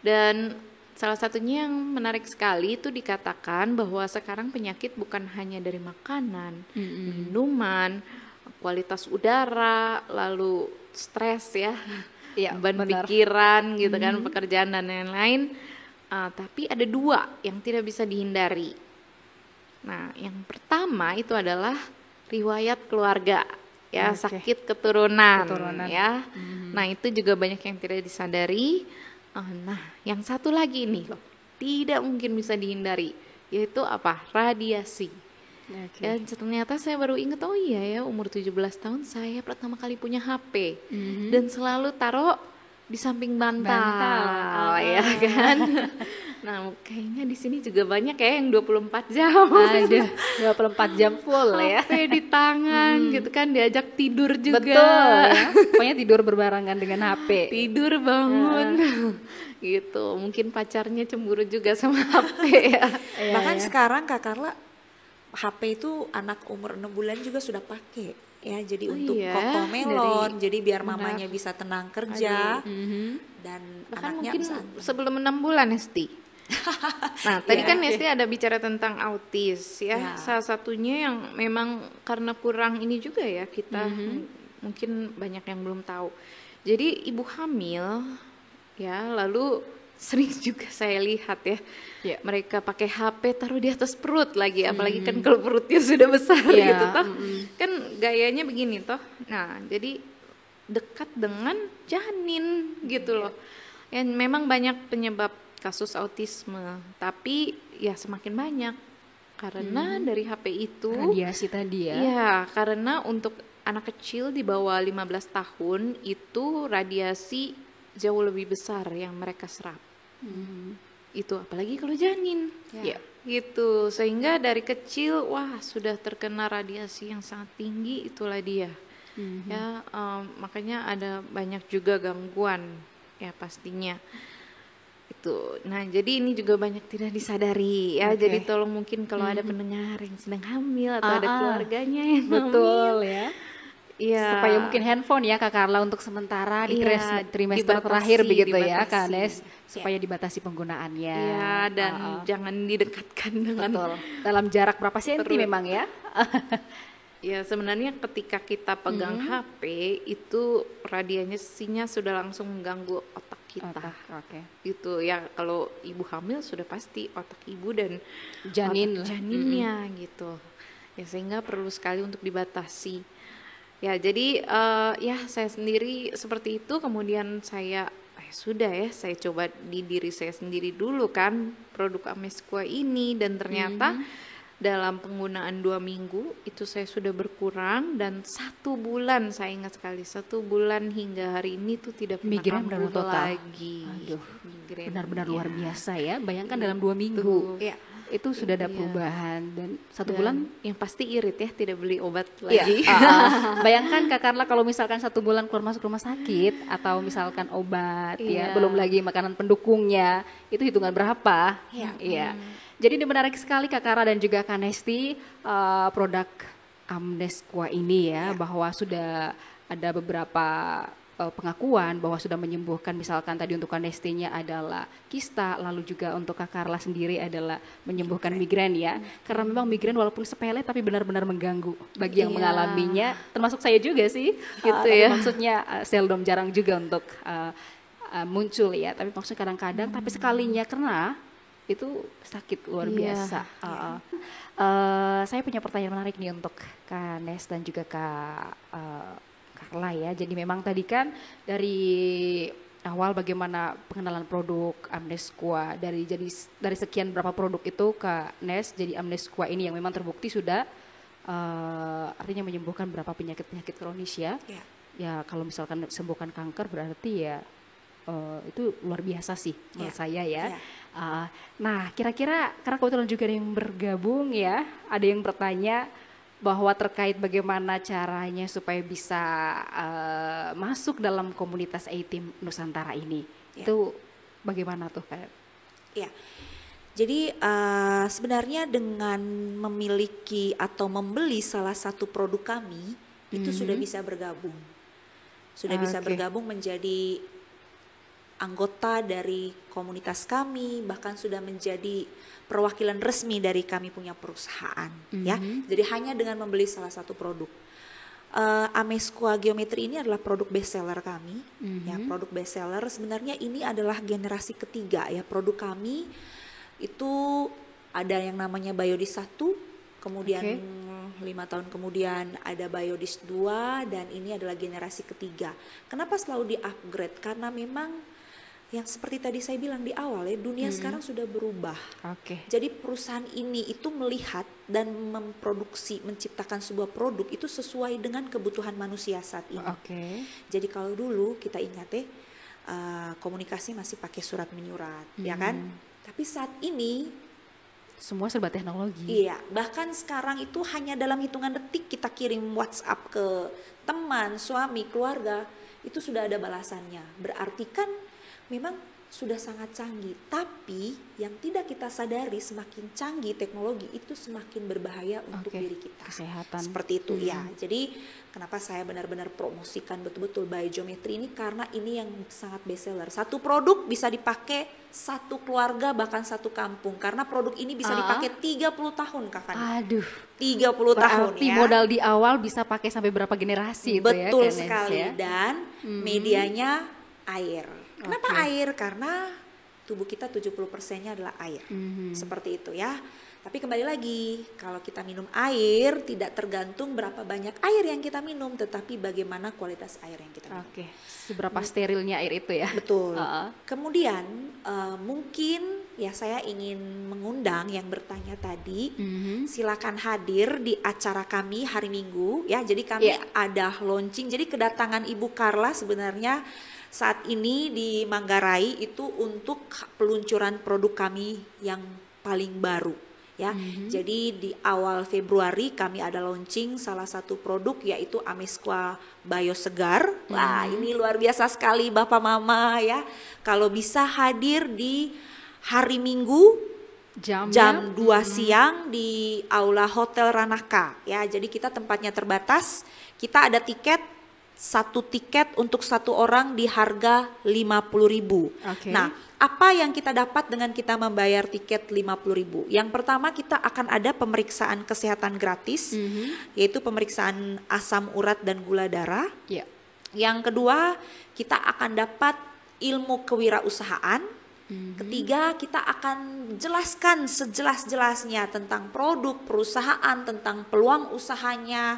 Dan salah satunya yang menarik sekali itu dikatakan bahwa sekarang penyakit bukan hanya dari makanan, minuman, kualitas udara, lalu stres ya, beban pikiran gitu kan, pekerjaan dan lain-lain. Tapi ada 2 yang tidak bisa dihindari. Nah, yang pertama itu adalah riwayat keluarga ya, sakit keturunan. Ya. Nah, itu juga banyak yang tidak disadari. Nah, yang satu lagi nih loh, tidak mungkin bisa dihindari, yaitu apa? Radiasi. Dan ternyata saya baru ingat, oh iya ya, umur 17 tahun saya pertama kali punya HP dan selalu taruh di samping bantal. Ya kan. Nah, kayaknya di sini juga banyak ya yang 24 jam. Ada 24 jam full ya. HP di tangan gitu kan, diajak tidur juga. Betul ya. Pokoknya tidur berbarengan dengan HP. Tidur bangun. Gitu. Mungkin pacarnya cemburu juga sama HP ya. Bahkan sekarang Kak Carla, HP itu anak umur 6 bulan juga sudah pakai. Ya, jadi untuk Cocomelon, jadi biar mamanya bisa tenang kerja dan bahkan anaknya mungkin bisa sebelum 6 bulan Esti. Nah, tadi kan Esti ada bicara tentang autis ya. Salah satunya yang memang karena kurang ini juga ya, kita mungkin banyak yang belum tahu. Jadi ibu hamil ya, lalu sering juga saya lihat ya, mereka pakai HP taruh di atas perut lagi, apalagi kan kalau perutnya sudah besar gitu toh. Kan gayanya begini toh. Nah, jadi dekat dengan janin gitu loh. Yang memang banyak penyebab kasus autisme, tapi ya semakin banyak karena dari HP itu radiasi tadi ya. Iya, karena untuk anak kecil di bawah 15 tahun itu radiasi jauh lebih besar yang mereka serap. Itu apalagi kalau janin. Ya, gitu. Sehingga dari kecil sudah terkena radiasi yang sangat tinggi, itulah dia. Ya, makanya ada banyak juga gangguan ya pastinya. Itu. Nah, jadi ini juga banyak tidak disadari ya. Jadi tolong mungkin kalau ada pendengar yang sedang hamil atau ada keluarganya yang betul hamil, ya. Iya. Supaya mungkin handphone ya Kak Carla untuk sementara di trimester terakhir begitu ya Kak Nes, supaya dibatasi penggunaannya. Iya, dan jangan didekatkan dengan dalam jarak berapa senti memang ya. Ya, sebenarnya ketika kita pegang HP itu radiasinya sudah langsung mengganggu otak kita. Oke. Itu ya, kalau ibu hamil sudah pasti otak ibu dan janinnya gitu. Ya sehingga perlu sekali untuk dibatasi. Ya jadi ya saya sendiri seperti itu, kemudian saya sudah ya, saya coba di diri saya sendiri dulu kan produk Amezcua ini, dan ternyata dalam penggunaan 2 minggu itu saya sudah berkurang, dan 1 bulan, saya ingat sekali 1 bulan hingga hari ini tuh tidak pernah kambuh lagi. Aduh, benar-benar ya. luar biasa ya. Bayangkan dalam 2 minggu Ya. itu sudah ada perubahan, dan 1 bulan yang pasti irit ya, tidak beli obat lagi. Bayangkan Kak Carla kalau misalkan 1 bulan keluar masuk rumah sakit, atau misalkan obat ya, belum lagi makanan pendukungnya, itu hitungan berapa? Iya. Jadi ini menarik sekali Kak Carla dan juga Kak Nesti, produk Amezcua ini ya, bahwa sudah ada beberapa pengakuan bahwa sudah menyembuhkan, misalkan tadi untuk Kak Nestinya adalah kista, lalu juga untuk Kak Carla sendiri adalah menyembuhkan migrain ya. Karena memang migrain walaupun sepele tapi benar-benar mengganggu bagi yang mengalaminya, termasuk saya juga sih. Gitu ya. Maksudnya seldom, jarang juga untuk muncul ya, tapi maksudnya kadang-kadang, tapi sekalinya kena itu sakit luar biasa. Saya punya pertanyaan menarik nih untuk Kak Nes dan juga Kak Carla ya. Jadi memang tadi kan dari awal bagaimana pengenalan produk Amezcua, dari sekian berapa produk itu Kak Nes, jadi Amezcua ini yang memang terbukti sudah artinya menyembuhkan berapa penyakit kronis ya. Ya kalau misalkan sembuhkan kanker berarti ya itu luar biasa sih menurut saya ya. Nah kira-kira karena kebetulan juga ada yang bergabung ya, ada yang bertanya bahwa terkait bagaimana caranya supaya bisa masuk dalam komunitas A-Team Nusantara ini, itu bagaimana tuh Kak? Ya, jadi sebenarnya dengan memiliki atau membeli salah satu produk kami itu sudah bisa bergabung, bisa bergabung menjadi anggota dari komunitas kami, bahkan sudah menjadi perwakilan resmi dari kami punya perusahaan ya. Jadi hanya dengan membeli salah satu produk. Amezcua Geometri ini adalah produk bestseller kami ya, produk bestseller. Sebenarnya ini adalah generasi ketiga ya produk kami. Itu ada yang namanya Biodis 1, kemudian 5 tahun kemudian ada Biodis 2, dan ini adalah generasi ketiga. Kenapa selalu di-upgrade? Karena memang yang seperti tadi saya bilang di awal ya, dunia sekarang sudah berubah. Jadi perusahaan ini itu melihat dan memproduksi, menciptakan sebuah produk itu sesuai dengan kebutuhan manusia saat ini. Jadi kalau dulu kita ingat ya, komunikasi masih pakai surat menyurat, ya kan? Tapi saat ini semua serba teknologi. Iya, bahkan sekarang itu hanya dalam hitungan detik kita kirim WhatsApp ke teman, suami, keluarga, itu sudah ada balasannya. Berarti kan memang sudah sangat canggih, tapi yang tidak kita sadari semakin canggih teknologi itu semakin berbahaya untuk diri kita. Kesehatan. Seperti itu ya. Jadi kenapa saya benar-benar promosikan betul-betul Biogeometri ini, karena ini yang sangat bestseller. Satu produk bisa dipakai satu keluarga, bahkan satu kampung, karena produk ini bisa dipakai 30 tahun Kak Fani. 30 tahun ya. Modal di awal bisa pakai sampai berapa generasi. Betul sekali ya? Dan medianya air. Kenapa air? Karena tubuh kita 70%-nya adalah air. Seperti itu ya. Tapi kembali lagi, kalau kita minum air tidak tergantung berapa banyak air yang kita minum, tetapi bagaimana kualitas air yang kita minum. Seberapa sterilnya air itu ya. Betul. Kemudian mungkin ya saya ingin mengundang yang bertanya tadi, silakan hadir di acara kami hari Minggu ya. Jadi kami ada launching. Jadi kedatangan Ibu Carla sebenarnya saat ini di Manggarai itu untuk peluncuran produk kami yang paling baru ya. Jadi di awal Februari kami ada launching salah satu produk, yaitu Amezcua Biosegar. Wah, ini luar biasa sekali Bapak Mama ya. Kalau bisa hadir di hari Minggu jam 2 siang di Aula Hotel Ranaka ya. Jadi kita tempatnya terbatas. Kita ada tiket, satu tiket untuk satu orang di harga 50.000. Nah, apa yang kita dapat dengan kita membayar tiket 50.000? Yang pertama, kita akan ada pemeriksaan kesehatan gratis, yaitu pemeriksaan asam urat dan gula darah. Yang kedua, kita akan dapat ilmu kewirausahaan. Ketiga, kita akan jelaskan sejelas-jelasnya tentang produk perusahaan, tentang peluang usahanya.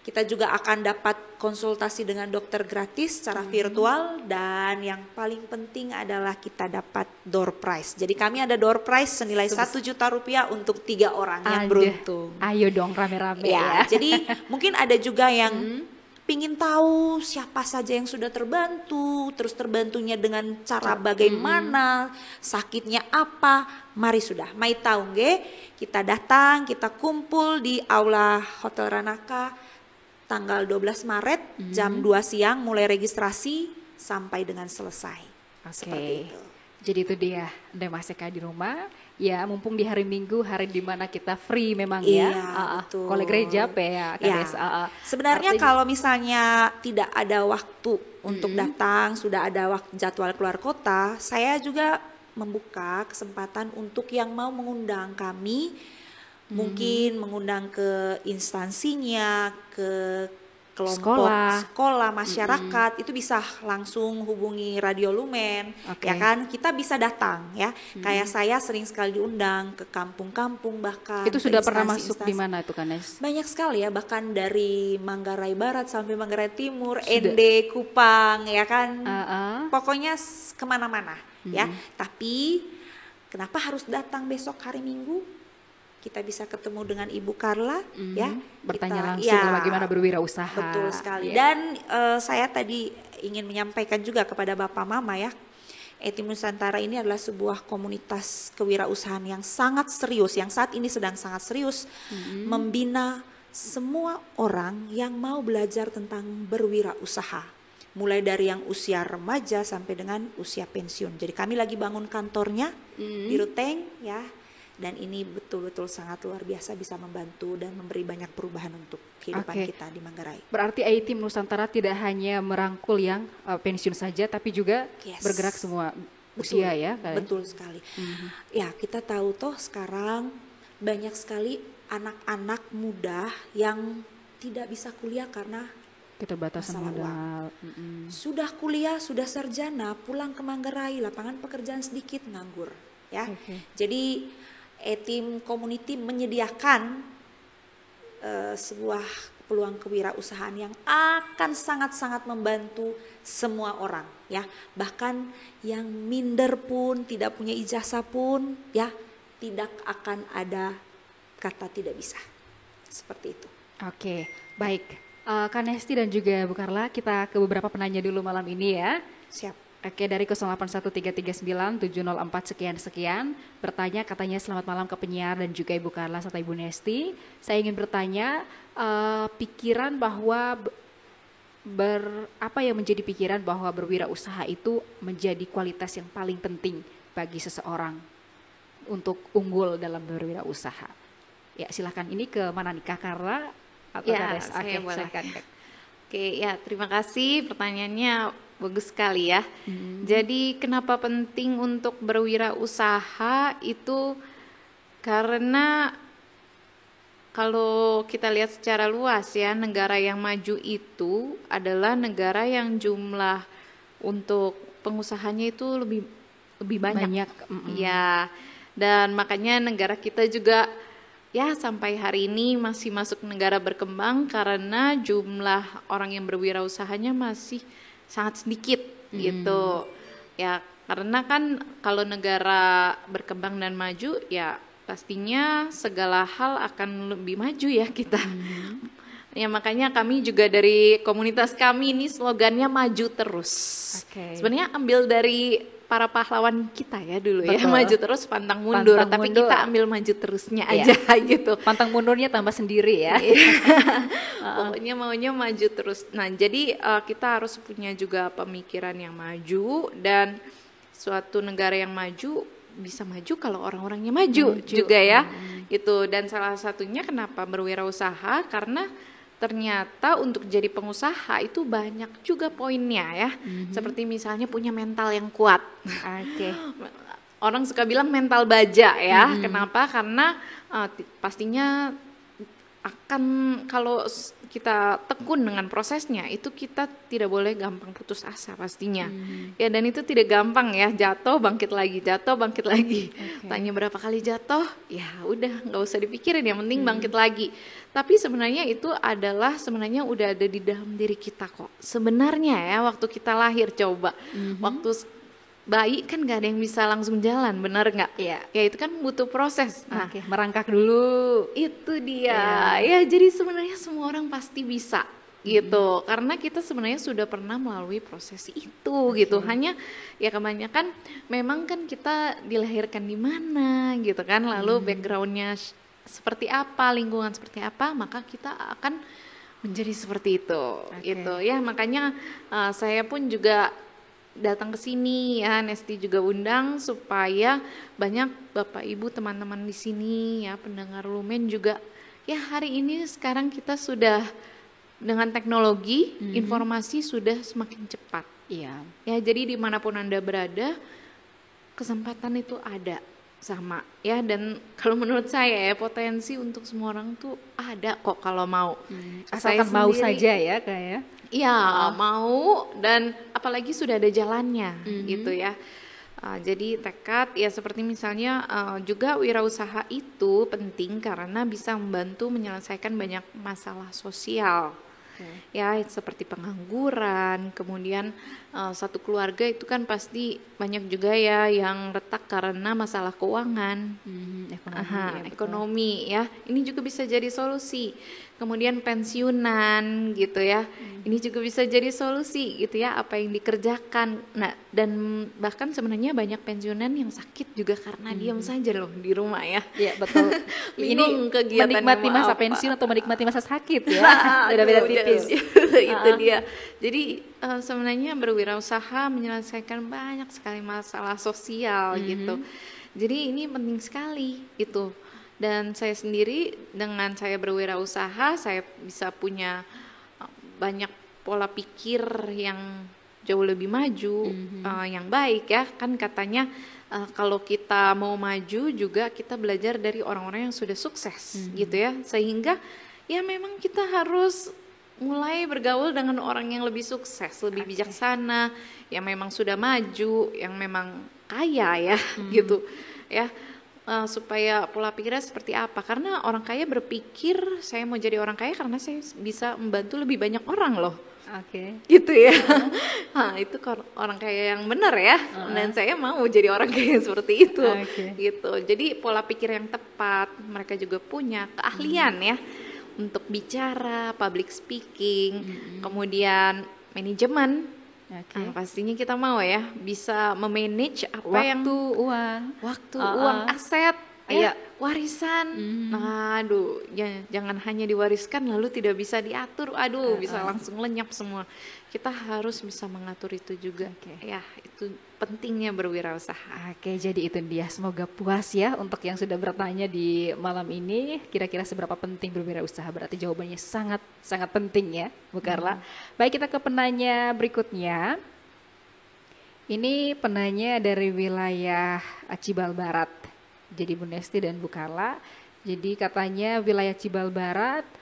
Kita juga akan dapat konsultasi dengan dokter gratis secara virtual, dan yang paling penting adalah kita dapat door prize. Jadi kami ada door prize senilai 1 juta rupiah untuk 3 orang yang beruntung. Ayo dong rame-rame ya. Jadi mungkin ada juga yang pingin tahu siapa saja yang sudah terbantu, terus terbantunya dengan cara bagaimana, sakitnya apa. Mari sudah, mai tahu nggih, kita datang, kita kumpul di Aula Hotel Ranaka tanggal 12 Maret jam 2 siang mulai registrasi sampai dengan selesai. Seperti itu. Jadi itu dia, Anda masih di rumah, ya mumpung di hari Minggu, hari dimana kita free memang ya. Betul. Kalau gereja ya, sebenarnya kalau misalnya tidak ada waktu untuk datang, sudah ada jadwal keluar kota, saya juga membuka kesempatan untuk yang mau mengundang kami, mungkin mengundang ke instansinya, ke kelompok sekolah masyarakat, itu bisa langsung hubungi Radio Lumen, ya kan, kita bisa datang ya. Kayak saya sering sekali diundang ke kampung-kampung, bahkan itu sudah pernah masuk di mana itu Kanes? Banyak sekali ya, bahkan dari Manggarai Barat sampai Manggarai Timur, Ende, Kupang, ya kan, pokoknya kemana-mana ya. Tapi kenapa harus datang besok hari Minggu? Kita bisa ketemu dengan Ibu Carla, ya, bertanya langsung bagaimana berwirausaha. Betul sekali. Dan saya tadi ingin menyampaikan juga kepada Bapak Mama ya, Etim Nusantara ini adalah sebuah komunitas kewirausahaan yang sangat serius, yang saat ini sedang sangat serius membina semua orang yang mau belajar tentang berwirausaha, mulai dari yang usia remaja sampai dengan usia pensiun. Jadi kami lagi bangun kantornya di Ruteng ya. Dan ini betul-betul sangat luar biasa, bisa membantu dan memberi banyak perubahan untuk kehidupan kita di Manggarai. Berarti Etim Nusantara tidak hanya merangkul yang pensiun saja, tapi juga bergerak semua usia ya. Betul sekali. Ya, kita tahu toh sekarang banyak sekali anak-anak muda yang tidak bisa kuliah karena keterbatasan modal. Sudah kuliah, sudah sarjana, pulang ke Manggarai, lapangan pekerjaan sedikit, nganggur. Ya, jadi Etim Community menyediakan sebuah peluang kewirausahaan yang akan sangat-sangat membantu semua orang ya, bahkan yang minder pun, tidak punya ijazah pun ya, tidak akan ada kata tidak bisa, seperti itu. Baik, Kanesti dan juga Bu Carla, kita ke beberapa penanya dulu malam ini ya. Siap. Dari 0813397004 sekian bertanya, katanya selamat malam ke penyiar dan juga Ibu Carla serta Ibu Nesti. Saya ingin bertanya pikiran bahwa apa yang menjadi pikiran bahwa berwirausaha itu menjadi kualitas yang paling penting bagi seseorang untuk unggul dalam berwirausaha. Ya, silakan, ini ke mana nih, Kak Carla atau ya, saya boleh. Ya, terima kasih, pertanyaannya bagus sekali ya. Jadi kenapa penting untuk berwirausaha itu, karena kalau kita lihat secara luas ya, negara yang maju itu adalah negara yang jumlah untuk pengusahanya itu lebih banyak. Ya, dan makanya negara kita juga ya sampai hari ini masih masuk negara berkembang karena jumlah orang yang berwirausahanya masih sangat sedikit gitu ya, karena kan kalau negara berkembang dan maju ya pastinya segala hal akan lebih maju ya kita. Ya makanya kami juga dari komunitas kami ini slogannya maju terus. Sebenarnya ambil dari para pahlawan kita ya dulu. Betul. Ya, maju terus pantang mundur, tapi kita ambil maju terusnya aja gitu. Pantang mundurnya tambah sendiri ya. Pokoknya maunya maju terus. Nah, jadi kita harus punya juga pemikiran yang maju, dan suatu negara yang maju bisa maju kalau orang-orangnya maju juga ya. Gitu. Dan salah satunya kenapa berwirausaha, karena ternyata untuk jadi pengusaha itu banyak juga poinnya ya. Seperti misalnya punya mental yang kuat. Orang suka bilang mental baja ya. Kenapa? Karena pastinya akan kalau kita tekun dengan prosesnya itu kita tidak boleh gampang putus asa pastinya. Ya, dan itu tidak gampang ya, jatuh bangkit lagi. Tanya berapa kali jatuh, ya udah nggak usah dipikirin, yang penting bangkit lagi. Tapi sebenarnya itu adalah sebenarnya udah ada di dalam diri kita kok. Sebenarnya ya waktu kita lahir coba, waktu bayi kan gak ada yang bisa langsung jalan, benar nggak? Iya. Ya itu kan butuh proses. Nah, merangkak dulu. itu dia. Ya jadi sebenarnya semua orang pasti bisa gitu. Karena kita sebenarnya sudah pernah melalui proses itu gitu. Hanya ya kebanyakan memang kan kita dilahirkan di mana gitu kan. Lalu backgroundnya seperti apa, lingkungan seperti apa, maka kita akan menjadi seperti itu gitu. Ya makanya saya pun juga datang ke sini ya, Nesti juga undang supaya banyak Bapak Ibu teman-teman di sini ya, pendengar Lumen juga ya, hari ini sekarang kita sudah dengan teknologi informasi sudah semakin cepat. Iya. Ya jadi dimanapun Anda berada kesempatan itu ada sama ya, dan kalau menurut saya ya potensi untuk semua orang tuh ada kok kalau mau. Asalkan mau saja ya kayak. Iya, mau, dan apalagi sudah ada jalannya gitu ya. Jadi tekad ya, seperti misalnya juga wirausaha itu penting karena bisa membantu menyelesaikan banyak masalah sosial. Ya seperti pengangguran, kemudian satu keluarga itu kan pasti banyak juga ya yang retak karena masalah keuangan, ekonomi ya, ini juga bisa jadi solusi. Kemudian pensiunan gitu ya, ini juga bisa jadi solusi gitu ya, apa yang dikerjakan. Nah, dan bahkan sebenarnya banyak pensiunan yang sakit juga karena diam saja loh di rumah ya. Iya betul. Ini menikmati masa pensiun atau menikmati masa sakit ya. Beda-beda tipis. Itu dia. Jadi sebenarnya berwirausaha menyelesaikan banyak sekali masalah sosial gitu. Jadi ini penting sekali itu. Dan saya sendiri dengan saya berwirausaha, saya bisa punya banyak pola pikir yang jauh lebih maju, yang baik ya. Kan katanya kalau kita mau maju juga kita belajar dari orang-orang yang sudah sukses gitu ya. Sehingga ya memang kita harus mulai bergaul dengan orang yang lebih sukses, lebih bijaksana, yang memang sudah maju, yang memang kaya ya gitu ya. Supaya pola pikirnya seperti apa, karena orang kaya berpikir saya mau jadi orang kaya karena saya bisa membantu lebih banyak orang loh. Gitu ya. Nah, itu orang kaya yang benar ya. Dan saya mau jadi orang kaya seperti itu. Gitu. Jadi pola pikir yang tepat, mereka juga punya keahlian ya untuk bicara, public speaking, kemudian manajemen. Nah, pastinya kita mau ya bisa memanage apa waktu, uang, aset, ya, warisan. Nah, aduh, jangan hanya diwariskan lalu tidak bisa diatur. Aduh, bisa langsung lenyap semua. Kita harus bisa mengatur itu juga. Ya, itu pentingnya berwirausaha. Jadi itu dia. Semoga puas ya untuk yang sudah bertanya di malam ini. Kira-kira seberapa penting berwirausaha? Berarti jawabannya sangat sangat penting ya, Bu Carla. Baik, kita ke penanya berikutnya. Ini penanya dari wilayah Cibal Barat. Jadi Bu Nesti dan Bu Carla. Jadi katanya wilayah Cibal Barat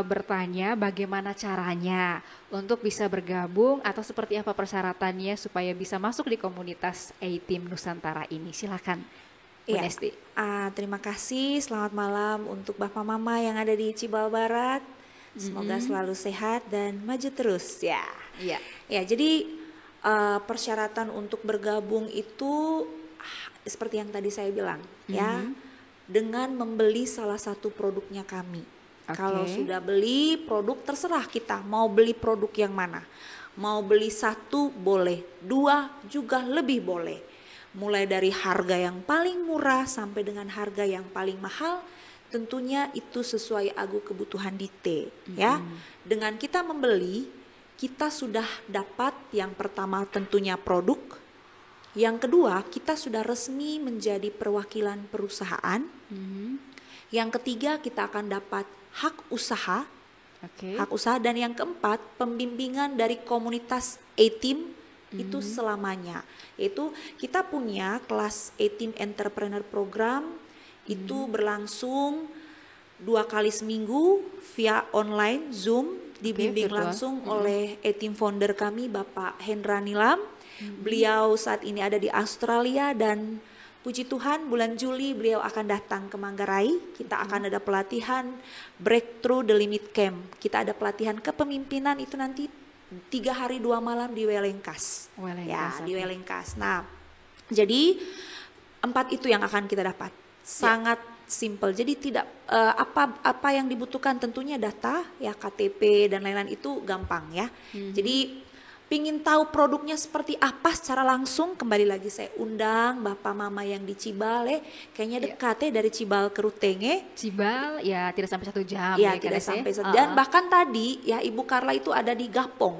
bertanya bagaimana caranya untuk bisa bergabung atau seperti apa persyaratannya supaya bisa masuk di komunitas A-Team Nusantara ini. Silakan Bu Nesti. Terima kasih, selamat malam untuk Bapak Mama yang ada di Cibal Barat. Semoga selalu sehat dan maju terus ya. Ya, jadi persyaratan untuk bergabung itu seperti yang tadi saya bilang ya, dengan membeli salah satu produknya kami. Kalau sudah beli produk, terserah kita mau beli produk yang mana. Mau beli satu boleh, dua juga lebih boleh. Mulai dari harga yang paling murah sampai dengan harga yang paling mahal, tentunya itu sesuai kebutuhan dite ya. Dengan kita membeli, kita sudah dapat yang pertama tentunya produk. Yang kedua, kita sudah resmi menjadi perwakilan perusahaan. Yang ketiga, kita akan dapat hak usaha, dan yang keempat pembimbingan dari komunitas A-Team itu selamanya. Yaitu kita punya kelas A-Team Entrepreneur Program itu berlangsung 2 kali seminggu via online Zoom, dibimbing virtual. langsung oleh team founder kami Bapak Hendra Nilam. Beliau saat ini ada di Australia dan puji Tuhan bulan Juli beliau akan datang ke Manggarai. Kita akan ada pelatihan Breakthrough the Limit Camp. Kita ada pelatihan kepemimpinan itu nanti 3 hari 2 malam di Welengkas. Ya, di Welengkas. Nah, jadi 4 itu yang akan kita dapat. Sangat simple. Jadi tidak apa yang dibutuhkan tentunya data, ya KTP dan lain-lain itu gampang ya. Jadi pingin tahu produknya seperti apa secara langsung, kembali lagi saya undang Bapak Mama yang di Cibal, kayaknya dekat dari Cibal ke Rutenge. Cibal ya tidak sampai 1 jam. Ya tidak sampai 1 jam. Bahkan tadi ya Ibu Karla itu ada di Gapong.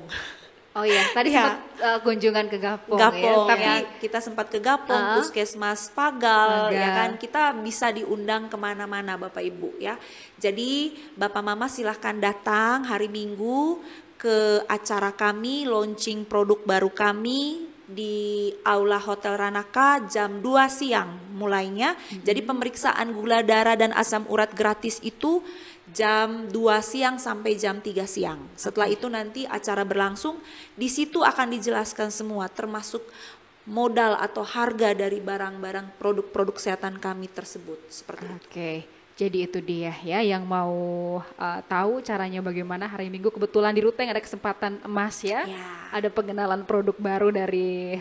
Oh iya, tadi sempat kunjungan ke Gapong ya. Tapi kita sempat ke Gapong, Puskesmas Pagal, ya kan, kita bisa diundang kemana-mana Bapak Ibu ya. Jadi Bapak Mama silahkan datang hari Minggu ke acara kami, launching produk baru kami di Aula Hotel Ranaka jam 2 siang mulainya. Jadi pemeriksaan gula darah dan asam urat gratis itu jam 2 siang sampai jam 3 siang. Setelah itu nanti acara berlangsung, di situ akan dijelaskan semua termasuk modal atau harga dari barang-barang produk-produk kesehatan kami tersebut seperti itu. Jadi itu dia ya yang mau tahu caranya bagaimana hari Minggu, kebetulan di Ruteng ada kesempatan emas ya. Ada pengenalan produk baru dari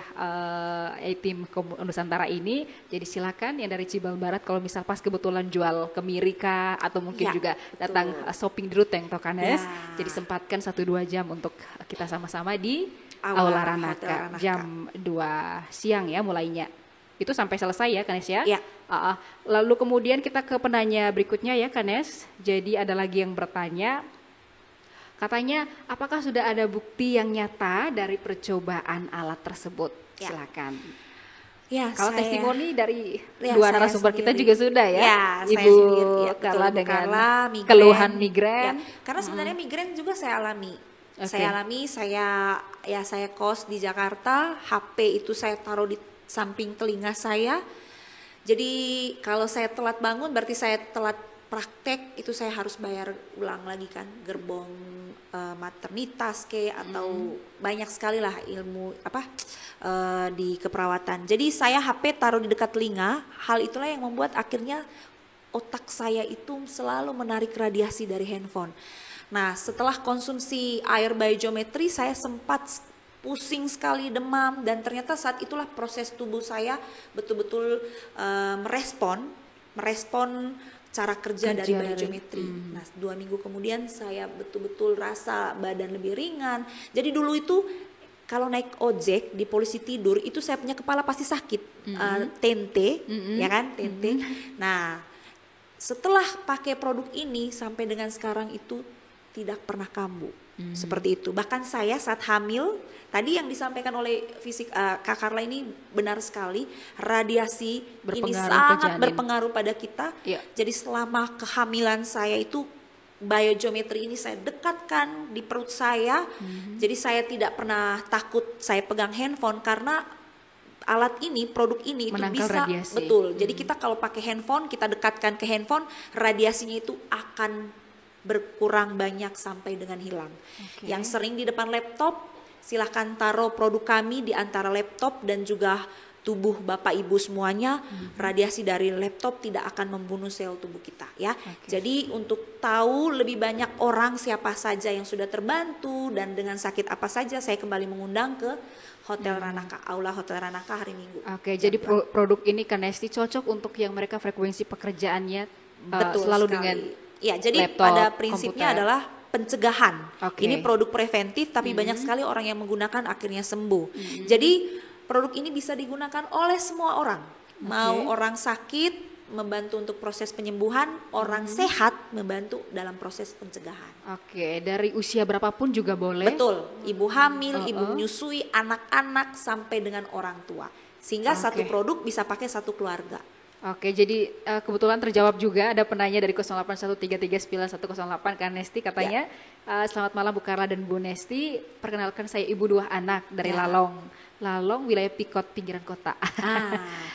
tim Nusantara ini. Jadi silakan yang dari Cibal Barat kalau misal pas kebetulan jual ke Mirika atau mungkin juga datang shopping di Ruteng Tokanes. Jadi sempatkan 1-2 jam untuk kita sama-sama di Aula Ranaka jam 2 siang ya mulainya. Itu sampai selesai ya Kanes ya? Lalu kemudian kita ke penanya berikutnya ya Kanes. Jadi ada lagi yang bertanya, katanya apakah sudah ada bukti yang nyata dari percobaan alat tersebut? Silakan. Ya, kalau testimoni dari dua narasumber kita juga sudah ya, Ibu Karla dengan migren, keluhan migren. Karena sebenarnya migren juga saya alami. Saya kos di Jakarta, HP itu saya taruh di samping telinga saya. Jadi kalau saya telat bangun berarti saya telat praktek, itu saya harus bayar ulang lagi kan, gerbong maternitas atau banyak sekali lah ilmu di keperawatan. Jadi saya HP taruh di dekat telinga, hal itulah yang membuat akhirnya otak saya itu selalu menarik radiasi dari handphone. Nah, setelah konsumsi air biogeometri saya sempat pusing sekali, demam, dan ternyata saat itulah proses tubuh saya betul-betul merespon cara kerja dari biogeometri. Nah, 2 minggu kemudian saya betul-betul rasa badan lebih ringan. Jadi dulu itu kalau naik ojek di polisi tidur itu saya punya kepala pasti sakit, tente, ya kan, tente. Nah, setelah pakai produk ini sampai dengan sekarang itu tidak pernah kambuh. Seperti itu. Bahkan saya saat hamil, tadi yang disampaikan oleh Kak Karla ini benar sekali, radiasi ini sangat berpengaruh pada kita. Jadi selama kehamilan saya itu biogeometri ini saya dekatkan di perut saya. Jadi saya tidak pernah takut saya pegang handphone karena alat ini, produk ini itu bisa radiasi. Betul. Jadi kita kalau pakai handphone, kita dekatkan ke handphone, radiasinya itu akan berkurang banyak sampai dengan hilang. Yang sering di depan laptop, silahkan taruh produk kami di antara laptop dan juga tubuh Bapak Ibu semuanya. Radiasi dari laptop tidak akan membunuh sel tubuh kita ya. Jadi untuk tahu lebih banyak orang siapa saja yang sudah terbantu dan dengan sakit apa saja, saya kembali mengundang ke Hotel Ranaka, Aula Hotel Ranaka hari Minggu. Jadi produk ini Kanesti cocok untuk yang mereka frekuensi pekerjaannya selalu sekali. Dengan jadi laptop, pada prinsipnya adalah pencegahan. Ini produk preventif, tapi banyak sekali orang yang menggunakan akhirnya sembuh. Jadi produk ini bisa digunakan oleh semua orang. Mau orang sakit membantu untuk proses penyembuhan, orang sehat membantu dalam proses pencegahan. Dari usia berapapun juga boleh. Betul, ibu hamil, ibu menyusui, anak-anak sampai dengan orang tua. Sehingga satu produk bisa pakai satu keluarga. Jadi kebetulan terjawab juga, ada penanya dari 0813391108 Kak Nesti katanya, selamat malam Bu Karla dan Bu Nesti, perkenalkan saya ibu 2 anak dari Lalong wilayah Pikot pinggiran kota.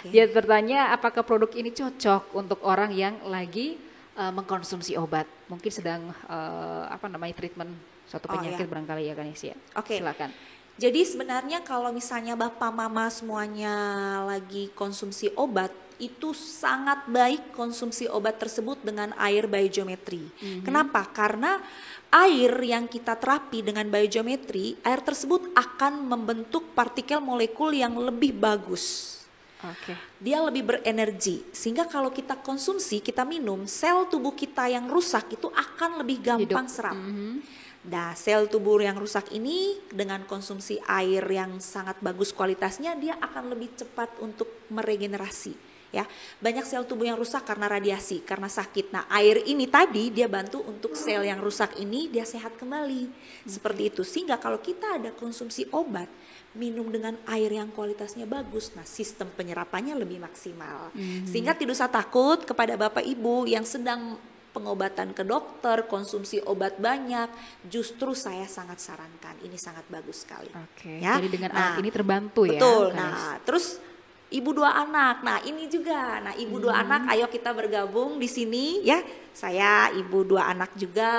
Dia bertanya apakah produk ini cocok untuk orang yang lagi mengkonsumsi obat? Mungkin sedang treatment suatu penyakit barangkali ya Kanisya. Oke. Silakan. Jadi sebenarnya kalau misalnya Bapak Mama semuanya lagi konsumsi obat, itu sangat baik konsumsi obat tersebut dengan air biogeometri. Kenapa? Karena air yang kita terapi dengan biogeometri, air tersebut akan membentuk partikel molekul yang lebih bagus. Dia lebih berenergi, sehingga kalau kita konsumsi, kita minum, sel tubuh kita yang rusak itu akan lebih gampang serap. Nah, sel tubuh yang rusak ini dengan konsumsi air yang sangat bagus kualitasnya, dia akan lebih cepat untuk meregenerasi. Ya, banyak sel tubuh yang rusak karena radiasi, karena sakit. Nah, air ini tadi dia bantu untuk sel yang rusak ini dia sehat kembali. Seperti itu. Sehingga kalau kita ada konsumsi obat, minum dengan air yang kualitasnya bagus, nah sistem penyerapannya lebih maksimal. Sehingga tidak usah takut kepada Bapak Ibu yang sedang pengobatan ke dokter, konsumsi obat banyak, justru saya sangat sarankan, ini sangat bagus sekali. Ya? Jadi dengan alat ini terbantu ya. Betul. Nah, terus ibu 2 anak. Nah, ini juga. Nah, ibu 2 anak, ayo kita bergabung di sini ya. Saya ibu 2 anak juga.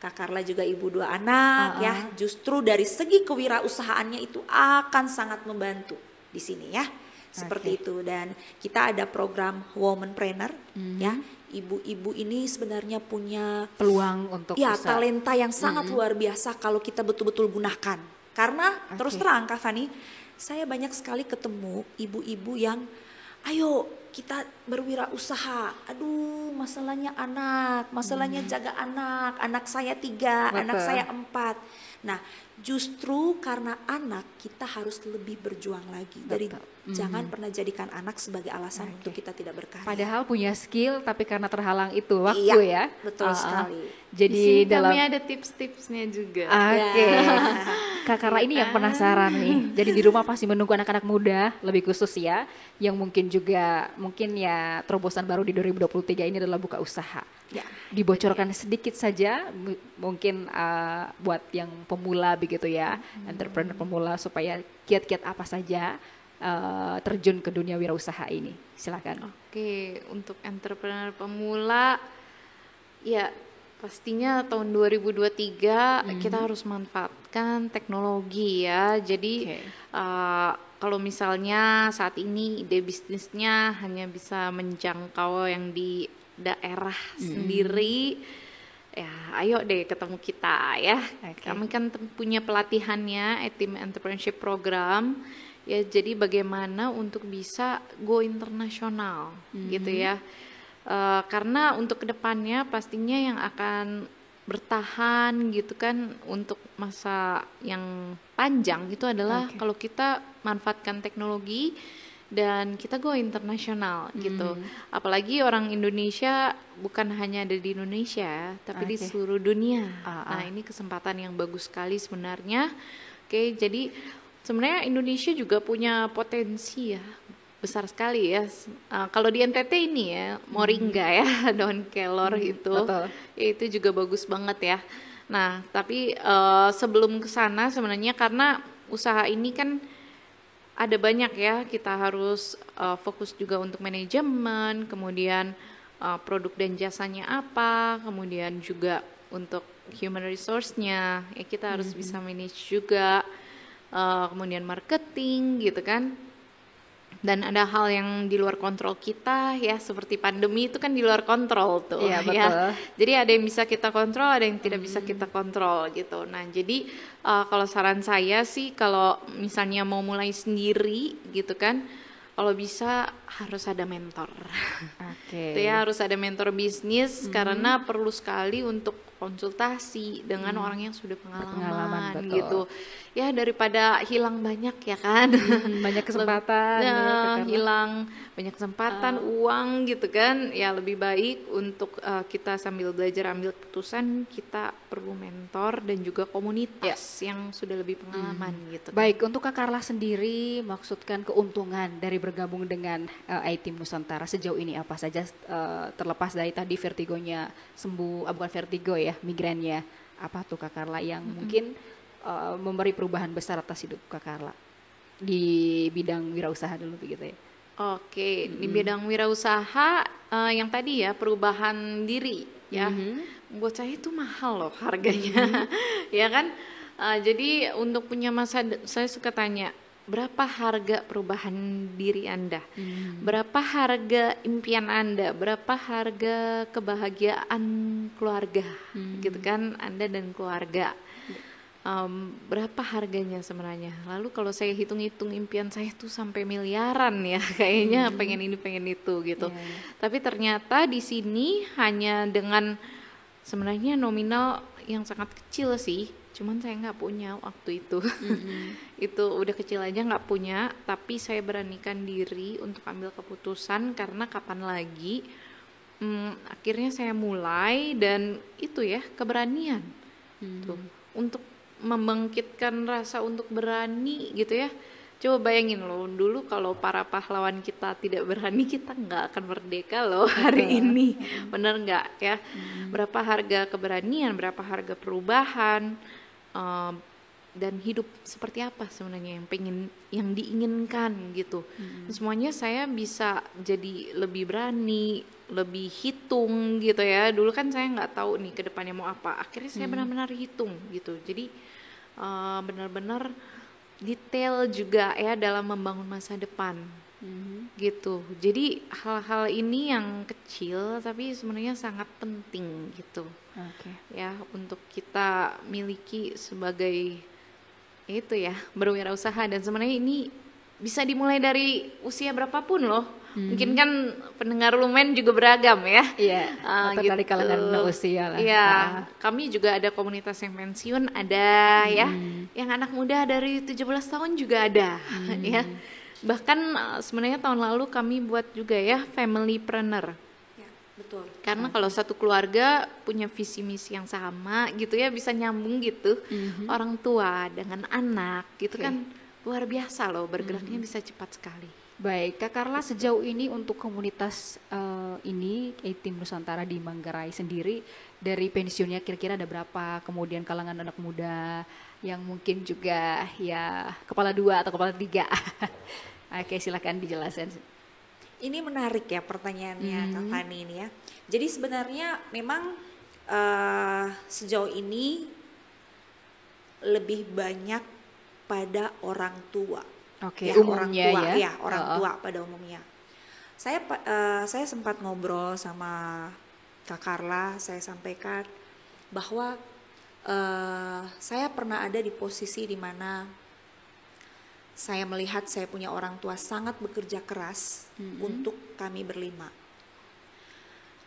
Kak Carla juga ibu 2 anak ya. Justru dari segi kewirausahaannya itu akan sangat membantu di sini ya. Seperti itu. Dan kita ada program Womanpreneur ya. Ibu-ibu ini sebenarnya punya peluang untuk talenta yang sangat luar biasa kalau kita betul-betul gunakan. Karena terus terang Kak Fani, saya banyak sekali ketemu ibu-ibu yang ayo kita berwirausaha. Aduh, masalahnya anak, masalahnya jaga anak saya 3, anak saya 4. Nah, justru karena anak kita harus lebih berjuang lagi. Dari jangan pernah jadikan anak sebagai alasan untuk kita tidak berkarya. Padahal punya skill tapi karena terhalang itu waktu ya. Betul sekali. Jadi kami ada tips-tipsnya juga. Kak Carla ini yang penasaran nih. Jadi di rumah pasti menunggu anak-anak muda, lebih khusus ya, yang mungkin ya terobosan baru di 2023 ini adalah buka usaha. Ya. Dibocorkan sedikit saja mungkin buat yang pemula begitu ya, entrepreneur pemula, supaya kiat-kiat apa saja terjun ke dunia wirausaha ini. Silakan. Oke, untuk entrepreneur pemula ya pastinya tahun 2023 kita harus manfaatkan teknologi ya. Jadi kalau misalnya saat ini ide bisnisnya hanya bisa menjangkau yang di daerah sendiri, ya ayo deh ketemu kita ya. Kami kan punya pelatihannya, Team Entrepreneurship Program ya. Jadi bagaimana untuk bisa go internasional gitu ya. Karena untuk kedepannya pastinya yang akan bertahan gitu kan untuk masa yang panjang itu adalah kalau kita manfaatkan teknologi dan kita go internasional gitu. Apalagi orang Indonesia bukan hanya ada di Indonesia tapi di seluruh dunia. Nah, ini kesempatan yang bagus sekali sebenarnya. Jadi sebenarnya Indonesia juga punya potensi ya besar sekali ya. Kalau di NTT ini ya moringa ya, daun kelor itu juga bagus banget ya. Nah, tapi sebelum ke sana sebenarnya karena usaha ini kan ada banyak ya, kita harus fokus juga untuk manajemen, kemudian produk dan jasanya apa, kemudian juga untuk human resource-nya ya kita harus bisa manage juga, kemudian marketing gitu kan. Dan ada hal yang di luar kontrol kita ya, seperti pandemi itu kan di luar kontrol tuh ya. Jadi ada yang bisa kita kontrol, ada yang tidak bisa kita kontrol gitu. Nah, jadi kalau saran saya sih kalau misalnya mau mulai sendiri gitu kan, kalau bisa harus ada mentor. Itu ya, harus ada mentor bisnis karena perlu sekali untuk konsultasi dengan orang yang sudah pengalaman gitu. Ya daripada hilang banyak ya kan. Banyak kesempatan. Hilang banyak kesempatan, uang gitu kan. Ya lebih baik untuk kita sambil belajar ambil keputusan, kita perlu mentor dan juga komunitas yang sudah lebih pengalaman gitu. Baik, untuk Kak Carla sendiri maksudkan keuntungan dari bergabung dengan iTeam Nusantara sejauh ini apa saja, terlepas dari tadi vertigonya sembuh, bukan vertigo ya, migrennya, apa tuh Kak Carla yang mungkin memberi perubahan besar atas hidup Kak Carla di bidang wirausaha dulu begitu ya? Di bidang wirausaha yang tadi ya, perubahan diri ya. Buat saya itu mahal loh harganya. Ya kan? Jadi untuk punya saya suka tanya, berapa harga perubahan diri Anda? Berapa harga impian Anda? Berapa harga kebahagiaan keluarga? Gitu kan, Anda dan keluarga. Berapa harganya sebenarnya? Lalu kalau saya hitung-hitung impian saya tuh sampai miliaran ya, kayaknya pengen ini pengen itu gitu. Tapi ternyata di sini hanya dengan sebenarnya nominal yang sangat kecil sih, cuman saya nggak punya waktu itu. Itu udah kecil aja nggak punya, tapi saya beranikan diri untuk ambil keputusan karena kapan lagi. Akhirnya saya mulai, dan itu ya keberanian tuh untuk membangkitkan rasa untuk berani gitu ya. Coba bayangin loh, dulu kalau para pahlawan kita tidak berani, kita nggak akan merdeka loh hari ini. Bener nggak ya? Berapa harga keberanian, berapa harga perubahan, dan hidup seperti apa sebenarnya yang diinginkan gitu. Semuanya saya bisa jadi lebih berani, lebih hitung gitu ya. Dulu kan saya nggak tahu nih ke depannya mau apa. Akhirnya saya benar-benar hitung gitu. Jadi benar-benar detail juga ya dalam membangun masa depan. Gitu. Jadi hal-hal ini yang kecil tapi sebenarnya sangat penting gitu. Ya, untuk kita miliki sebagai itu ya, berwirausaha. Dan sebenarnya ini bisa dimulai dari usia berapapun loh. Mungkin kan pendengar Lumen juga beragam ya. Iya, atau dari kalangan usia lah. Iya, kami juga ada komunitas yang pensiun ada ya. Yang anak muda dari 17 tahun juga ada ya. Bahkan sebenarnya tahun lalu kami buat juga ya familypreneur. Ya, betul. Karena kalau satu keluarga punya visi misi yang sama gitu ya, bisa nyambung gitu. Orang tua dengan anak gitu kan luar biasa loh, bergeraknya bisa cepat sekali. Baik, Kak Carla, sejauh ini untuk komunitas ini A-Team Nusantara di Manggarai sendiri, dari pensiunnya kira-kira ada berapa? Kemudian kalangan anak muda yang mungkin juga ya kepala 2 atau kepala 3. Oke, silakan dijelaskan. Ini menarik ya pertanyaannya Kak Fani ini ya. Jadi sebenarnya memang sejauh ini lebih banyak pada orang tua. Oke, ya, umumnya orang tua, ya. Orang tua pada umumnya. Saya sempat ngobrol sama Kak Carla, saya sampaikan bahwa saya pernah ada di posisi di mana saya melihat saya punya orang tua sangat bekerja keras untuk kami berlima.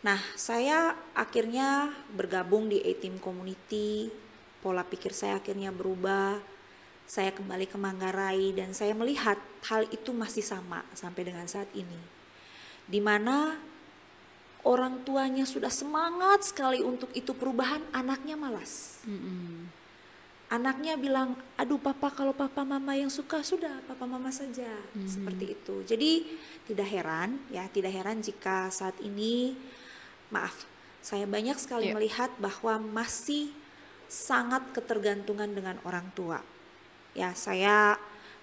Nah, saya akhirnya bergabung di A-Team Community, pola pikir saya akhirnya berubah. Saya kembali ke Manggarai dan saya melihat hal itu masih sama sampai dengan saat ini. Di mana orang tuanya sudah semangat sekali untuk itu perubahan, anaknya malas. Anaknya bilang, aduh papa, kalau papa mama yang suka sudah papa mama saja. Seperti itu. Jadi tidak heran jika saat ini, saya banyak sekali melihat bahwa masih sangat ketergantungan dengan orang tua. Ya, saya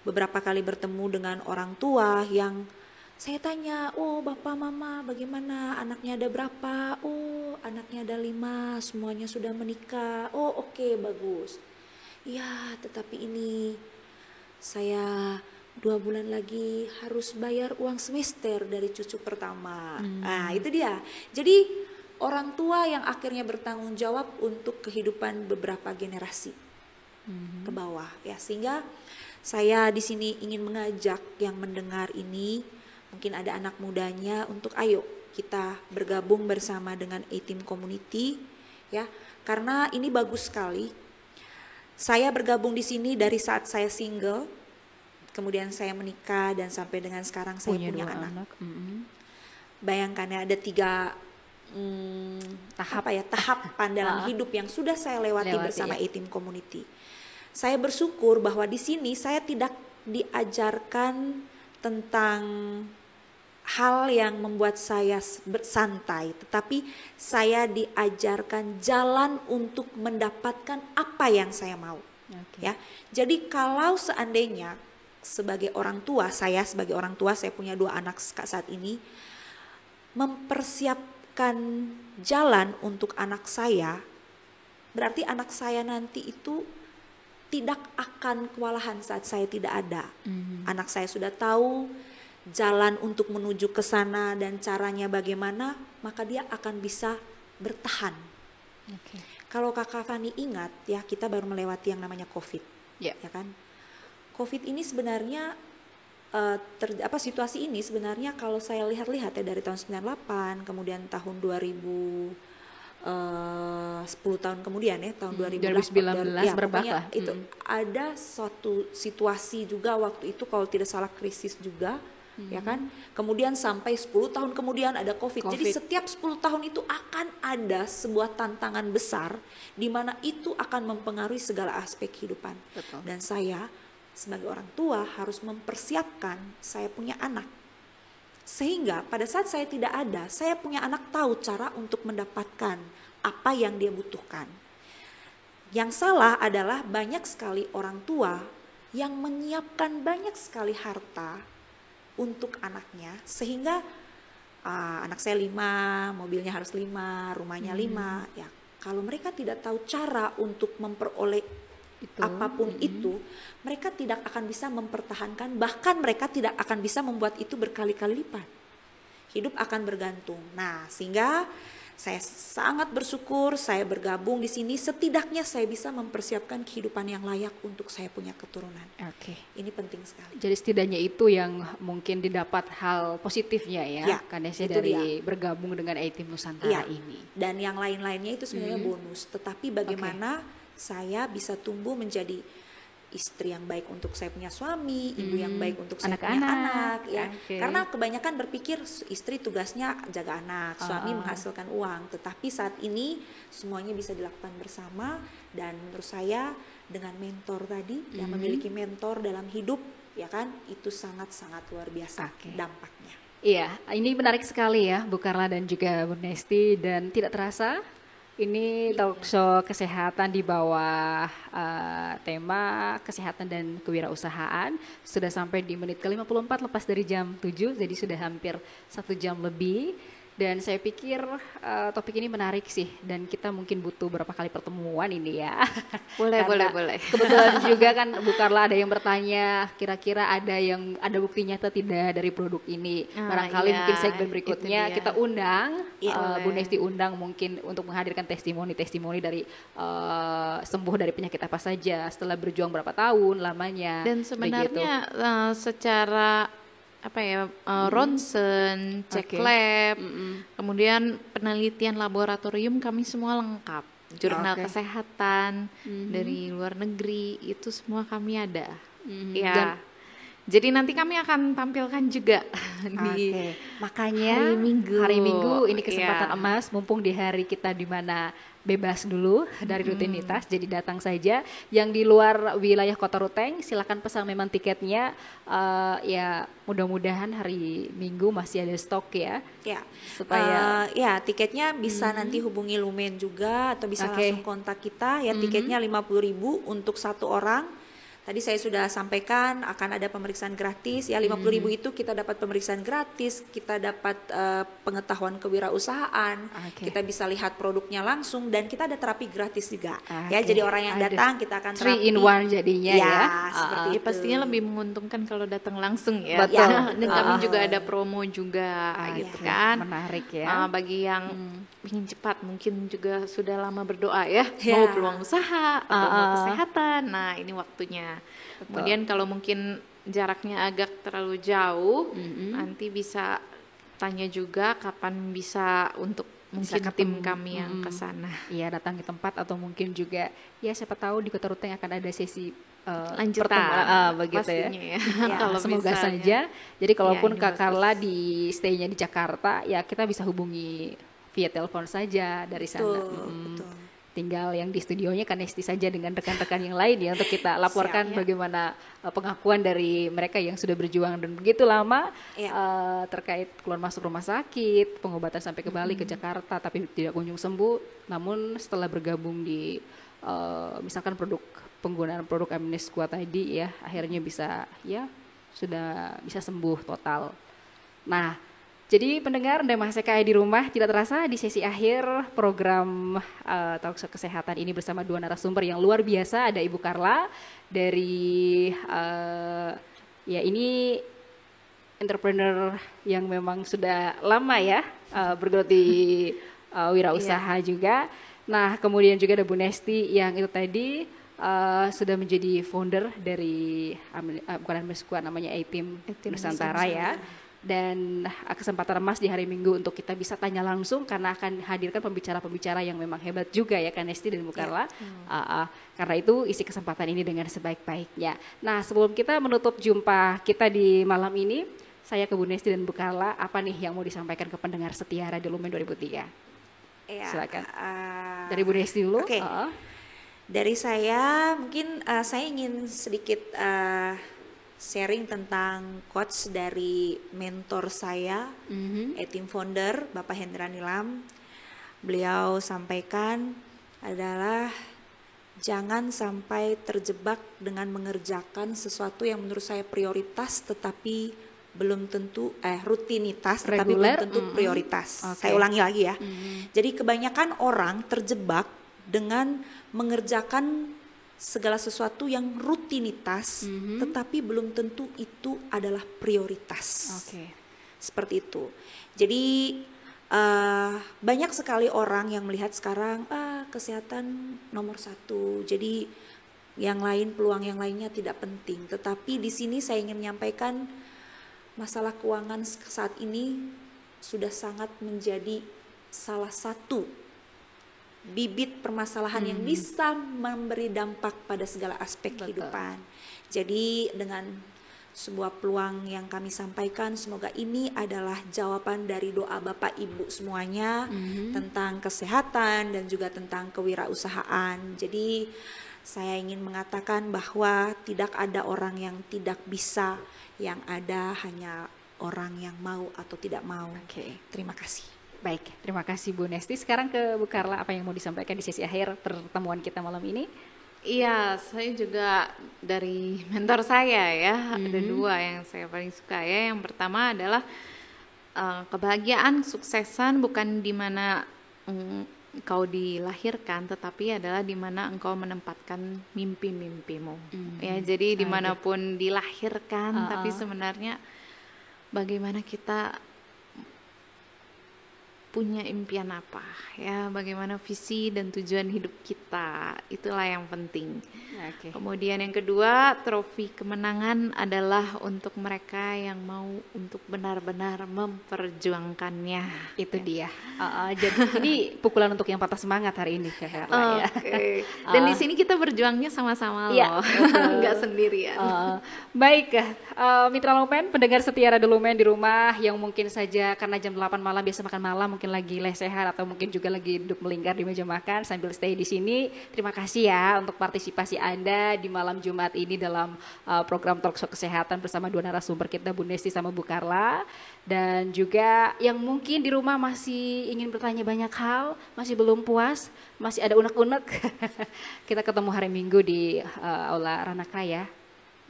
beberapa kali bertemu dengan orang tua yang saya tanya, oh bapak mama bagaimana, anaknya ada berapa? Oh anaknya ada 5, semuanya sudah menikah. Oh oke, bagus. Ya, tetapi ini saya 2 bulan lagi harus bayar uang semester dari cucu pertama. Nah itu dia. Jadi orang tua yang akhirnya bertanggung jawab untuk kehidupan beberapa generasi ke bawah ya, sehingga saya di sini ingin mengajak yang mendengar ini, mungkin ada anak mudanya, untuk ayo kita bergabung bersama dengan A-Team Community ya, karena ini bagus sekali. Saya bergabung di sini dari saat saya single, kemudian saya menikah dan sampai dengan sekarang saya punya anak. Bayangkan ya, ada 3 tahapan dalam hidup yang sudah saya lewati bersama A-Team Community. Saya bersyukur bahwa di sini saya tidak diajarkan tentang hal yang membuat saya bersantai, tetapi saya diajarkan jalan untuk mendapatkan apa yang saya mau. Ya, jadi kalau seandainya sebagai orang tua, saya punya 2 anak saat ini, mempersiapkan jalan untuk anak saya, berarti anak saya nanti itu tidak akan kewalahan saat saya tidak ada. Anak saya sudah tahu jalan untuk menuju ke sana dan caranya bagaimana, maka dia akan bisa bertahan. Kalau Kakak Fani ingat ya, kita baru melewati yang namanya COVID, ya kan? COVID ini sebenarnya situasi ini sebenarnya kalau saya lihat-lihat ya dari tahun 98, kemudian tahun 2000, 10 tahun kemudian ya, tahun 2019 ya, berbakah. Itu ada suatu situasi juga waktu itu kalau tidak salah krisis juga. Ya kan, kemudian sampai 10 tahun kemudian ada COVID. Jadi setiap 10 tahun itu akan ada sebuah tantangan besar di mana itu akan mempengaruhi segala aspek kehidupan. Betul. Dan saya sebagai orang tua harus mempersiapkan saya punya anak, sehingga pada saat saya tidak ada, saya punya anak tahu cara untuk mendapatkan apa yang dia butuhkan. Yang salah adalah banyak sekali orang tua yang menyiapkan banyak sekali harta untuk anaknya, sehingga anak saya 5, mobilnya harus 5, rumahnya 5. Ya, kalau mereka tidak tahu cara untuk memperoleh apapun itu, mereka tidak akan bisa mempertahankan, bahkan mereka tidak akan bisa membuat itu berkali-kali lipat. Hidup akan bergantung. Nah, sehingga saya sangat bersyukur saya bergabung di sini, setidaknya saya bisa mempersiapkan kehidupan yang layak untuk saya punya keturunan. Ini penting sekali. Jadi setidaknya itu yang mungkin didapat hal positifnya ya, karena saya dari bergabung dengan A-Team Nusantara ini. Dan yang lain-lainnya itu sebenarnya bonus, tetapi bagaimana saya bisa tumbuh menjadi istri yang baik untuk saya punya suami, ibu yang baik untuk saya punya anak, ya. Karena kebanyakan berpikir istri tugasnya jaga anak, suami menghasilkan uang. Tetapi saat ini semuanya bisa dilakukan bersama, dan menurut saya dengan mentor tadi, yang memiliki mentor dalam hidup, ya kan, itu sangat-sangat luar biasa dampaknya. Iya, ini menarik sekali ya, Bu Carla dan juga Bu Nesti, dan tidak terasa ini talk show kesehatan di bawah tema kesehatan dan kewirausahaan sudah sampai di menit ke-54 lepas dari jam 7, jadi sudah hampir 1 jam lebih. Dan saya pikir topik ini menarik sih, dan kita mungkin butuh berapa kali pertemuan ini ya. Boleh. Kebetulan juga kan Bu Carla ada yang bertanya, kira-kira ada bukti nyata tidak dari produk ini. Barangkali mungkin segmen berikutnya kita undang, Bu Nesti undang mungkin untuk menghadirkan testimoni dari sembuh dari penyakit apa saja setelah berjuang berapa tahun lamanya. Dan sebenarnya secara ronsen, cek lab, kemudian penelitian laboratorium kami semua lengkap. Jurnal kesehatan dari luar negeri itu semua kami ada. Ya. Jadi nanti kami akan tampilkan juga di makanya hari Minggu ini kesempatan emas, mumpung di hari kita di mana bebas dulu dari rutinitas, jadi datang saja. Yang di luar wilayah Kota Ruteng silakan pesan memang tiketnya, ya mudah-mudahan hari Minggu masih ada stok ya. Ya, supaya tiketnya bisa nanti hubungi Lumen juga, atau bisa langsung kontak kita ya. Tiketnya 50.000 untuk 1 orang. Tadi saya sudah sampaikan akan ada pemeriksaan gratis ya, 50.000 itu kita dapat pemeriksaan gratis, kita dapat pengetahuan kewirausahaan, kita bisa lihat produknya langsung, dan kita ada terapi gratis juga ya. Jadi orang yang datang kita akan terapi 3 in 1 jadinya ya. Seperti itu. Pastinya lebih menguntungkan kalau datang langsung ya. Betul. Dan kami juga ada promo juga gitu kan. Menarik ya. Bagi yang ingin cepat, mungkin juga sudah lama berdoa ya, mau peluang usaha atau mau kesehatan. Nah, ini waktunya. Kemudian kalau mungkin jaraknya agak terlalu jauh, nanti bisa tanya juga kapan bisa untuk mungkin tim kami yang ke sana. Iya, datang ke tempat, atau mungkin juga ya siapa tahu di Kota Ruteng akan ada sesi lanjutan begitu ya. Kalau semoga misalnya, saja. Jadi kalaupun ini Kak Carla di stay-nya di Jakarta, ya kita bisa hubungi via telepon saja dari sana. Betul. Tinggal yang di studionya kan Nesti saja dengan rekan-rekan yang lain ya, untuk kita laporkan bagaimana pengakuan dari mereka yang sudah berjuang dan begitu lama terkait keluar masuk rumah sakit, pengobatan sampai kembali ke Jakarta tapi tidak kunjung sembuh. Namun setelah bergabung di misalkan penggunaan produk Amnesqua tadi ya, akhirnya sudah bisa sembuh total. Nah, Jadi pendengar dan mahasiswa di rumah, tidak terasa di sesi akhir program Talkshow Kesehatan ini bersama dua narasumber yang luar biasa. Ada Ibu Carla dari ya ini entrepreneur yang memang sudah lama ya bergelut di wirausaha juga. Nah kemudian juga ada Bu Nesti yang itu tadi sudah menjadi founder dari bukan Amneskuad, namanya A-Team Nusantara ya. Dan kesempatan emas di hari Minggu untuk kita bisa tanya langsung karena akan hadirkan pembicara-pembicara yang memang hebat juga ya Kak Nesti dan Bu Carla. Karena itu isi kesempatan ini dengan sebaik-baiknya. Nah sebelum kita menutup jumpa kita di malam ini, saya ke Bu Nesti dan Bu Carla, apa nih yang mau disampaikan ke pendengar setia Radio Lumen 2003? Silakan. Dari Bu Nesti dulu. Okay. Dari saya mungkin saya ingin sedikit sharing tentang quotes dari mentor saya, A-Team founder Bapak Hendra Nilam. Beliau sampaikan adalah jangan sampai terjebak dengan mengerjakan sesuatu yang menurut saya prioritas tetapi belum tentu rutinitas regular, tetapi belum tentu prioritas. Saya ulangi lagi ya. Jadi kebanyakan orang terjebak dengan mengerjakan segala sesuatu yang rutinitas, tetapi belum tentu itu adalah prioritas. Seperti itu. Jadi banyak sekali orang yang melihat sekarang kesehatan nomor 1. Jadi yang lain, peluang yang lainnya tidak penting. Tetapi di sini saya ingin menyampaikan masalah keuangan saat ini sudah sangat menjadi salah satu bibit permasalahan yang bisa memberi dampak pada segala aspek kehidupan. Jadi dengan sebuah peluang yang kami sampaikan, semoga ini adalah jawaban dari doa Bapak Ibu semuanya tentang kesehatan dan juga tentang kewirausahaan. Jadi saya ingin mengatakan bahwa tidak ada orang yang tidak bisa, yang ada hanya orang yang mau atau tidak mau. Terima kasih. Baik, terima kasih Bu Nesti. Sekarang ke Bu Carla, apa yang mau disampaikan di sesi akhir pertemuan kita malam ini? Iya, saya juga dari mentor saya ya, ada dua yang saya paling suka ya. Yang pertama adalah kebahagiaan, suksesan bukan di mana engkau dilahirkan, tetapi adalah di mana engkau menempatkan mimpi-mimpimu. Ya, jadi dimanapun dilahirkan, tapi sebenarnya bagaimana kita punya impian apa ya, bagaimana visi dan tujuan hidup kita, itulah yang penting. Kemudian yang kedua, trofi kemenangan adalah untuk mereka yang mau untuk benar-benar memperjuangkannya. Itu dia. Jadi ini pukulan untuk yang patah semangat hari ini Kak Carla ya. Dan di sini kita berjuangnya sama-sama loh, nggak sendirian. Baik, Mitra Lumen, pendengar setia Radio Lumen di rumah yang mungkin saja karena jam 8 malam biasa makan malam, mungkin lagi lesehan atau mungkin juga lagi duduk melingkar di meja makan sambil stay di sini. Terima kasih ya untuk partisipasi Anda di malam Jumat ini dalam program Talkshow Kesehatan bersama dua narasumber kita, Bu Nesti sama Bu Carla. Dan juga yang mungkin di rumah masih ingin bertanya banyak hal, masih belum puas, masih ada unek-unek. Kita ketemu hari Minggu di Aula Ranakaya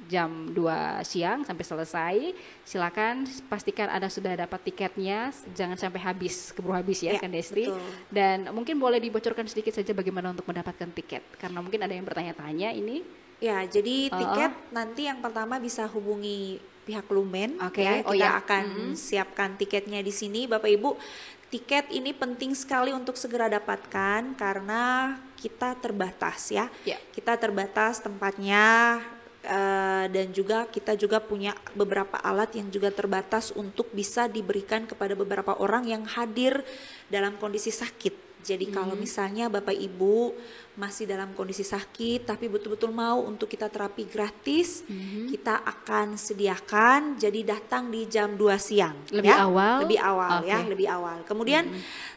jam 2 siang sampai selesai. Silakan pastikan Anda sudah dapat tiketnya, jangan sampai keburu habis ya Kak Nesti. Dan mungkin boleh dibocorkan sedikit saja bagaimana untuk mendapatkan tiket, karena mungkin ada yang bertanya-tanya ini. Ya, jadi tiket nanti yang pertama bisa hubungi pihak Lumen. Kita akan siapkan tiketnya di sini, Bapak Ibu. Tiket ini penting sekali untuk segera dapatkan karena kita terbatas ya. Kita terbatas tempatnya. Dan juga kita juga punya beberapa alat yang juga terbatas untuk bisa diberikan kepada beberapa orang yang hadir dalam kondisi sakit. Jadi kalau misalnya Bapak Ibu masih dalam kondisi sakit tapi betul-betul mau untuk kita terapi gratis, kita akan sediakan, jadi datang di jam 2 siang. Lebih awal ya, lebih awal. Kemudian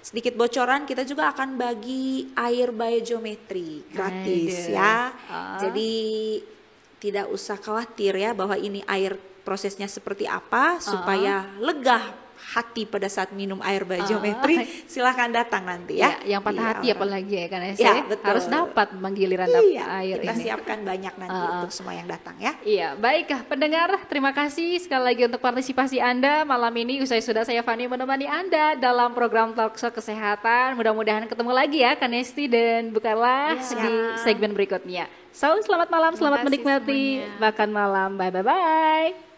sedikit bocoran, kita juga akan bagi air biogeometri gratis ya. Jadi tidak usah khawatir ya bahwa ini air prosesnya seperti apa, supaya lega hati pada saat minum air biometri, silahkan datang nanti ya. Yang patah hati apalagi ya kan harus dapat giliran dapat air kita ini. Siapkan banyak nanti untuk semua yang datang ya. Iya, baiklah pendengar, terima kasih sekali lagi untuk partisipasi Anda malam ini. Usai sudah saya Fani menemani Anda dalam program Talkshow Kesehatan. Mudah-mudahan ketemu lagi ya Kanesti dan Bu Carla di segmen berikutnya. So, selamat malam, selamat menikmati makan malam. Bye.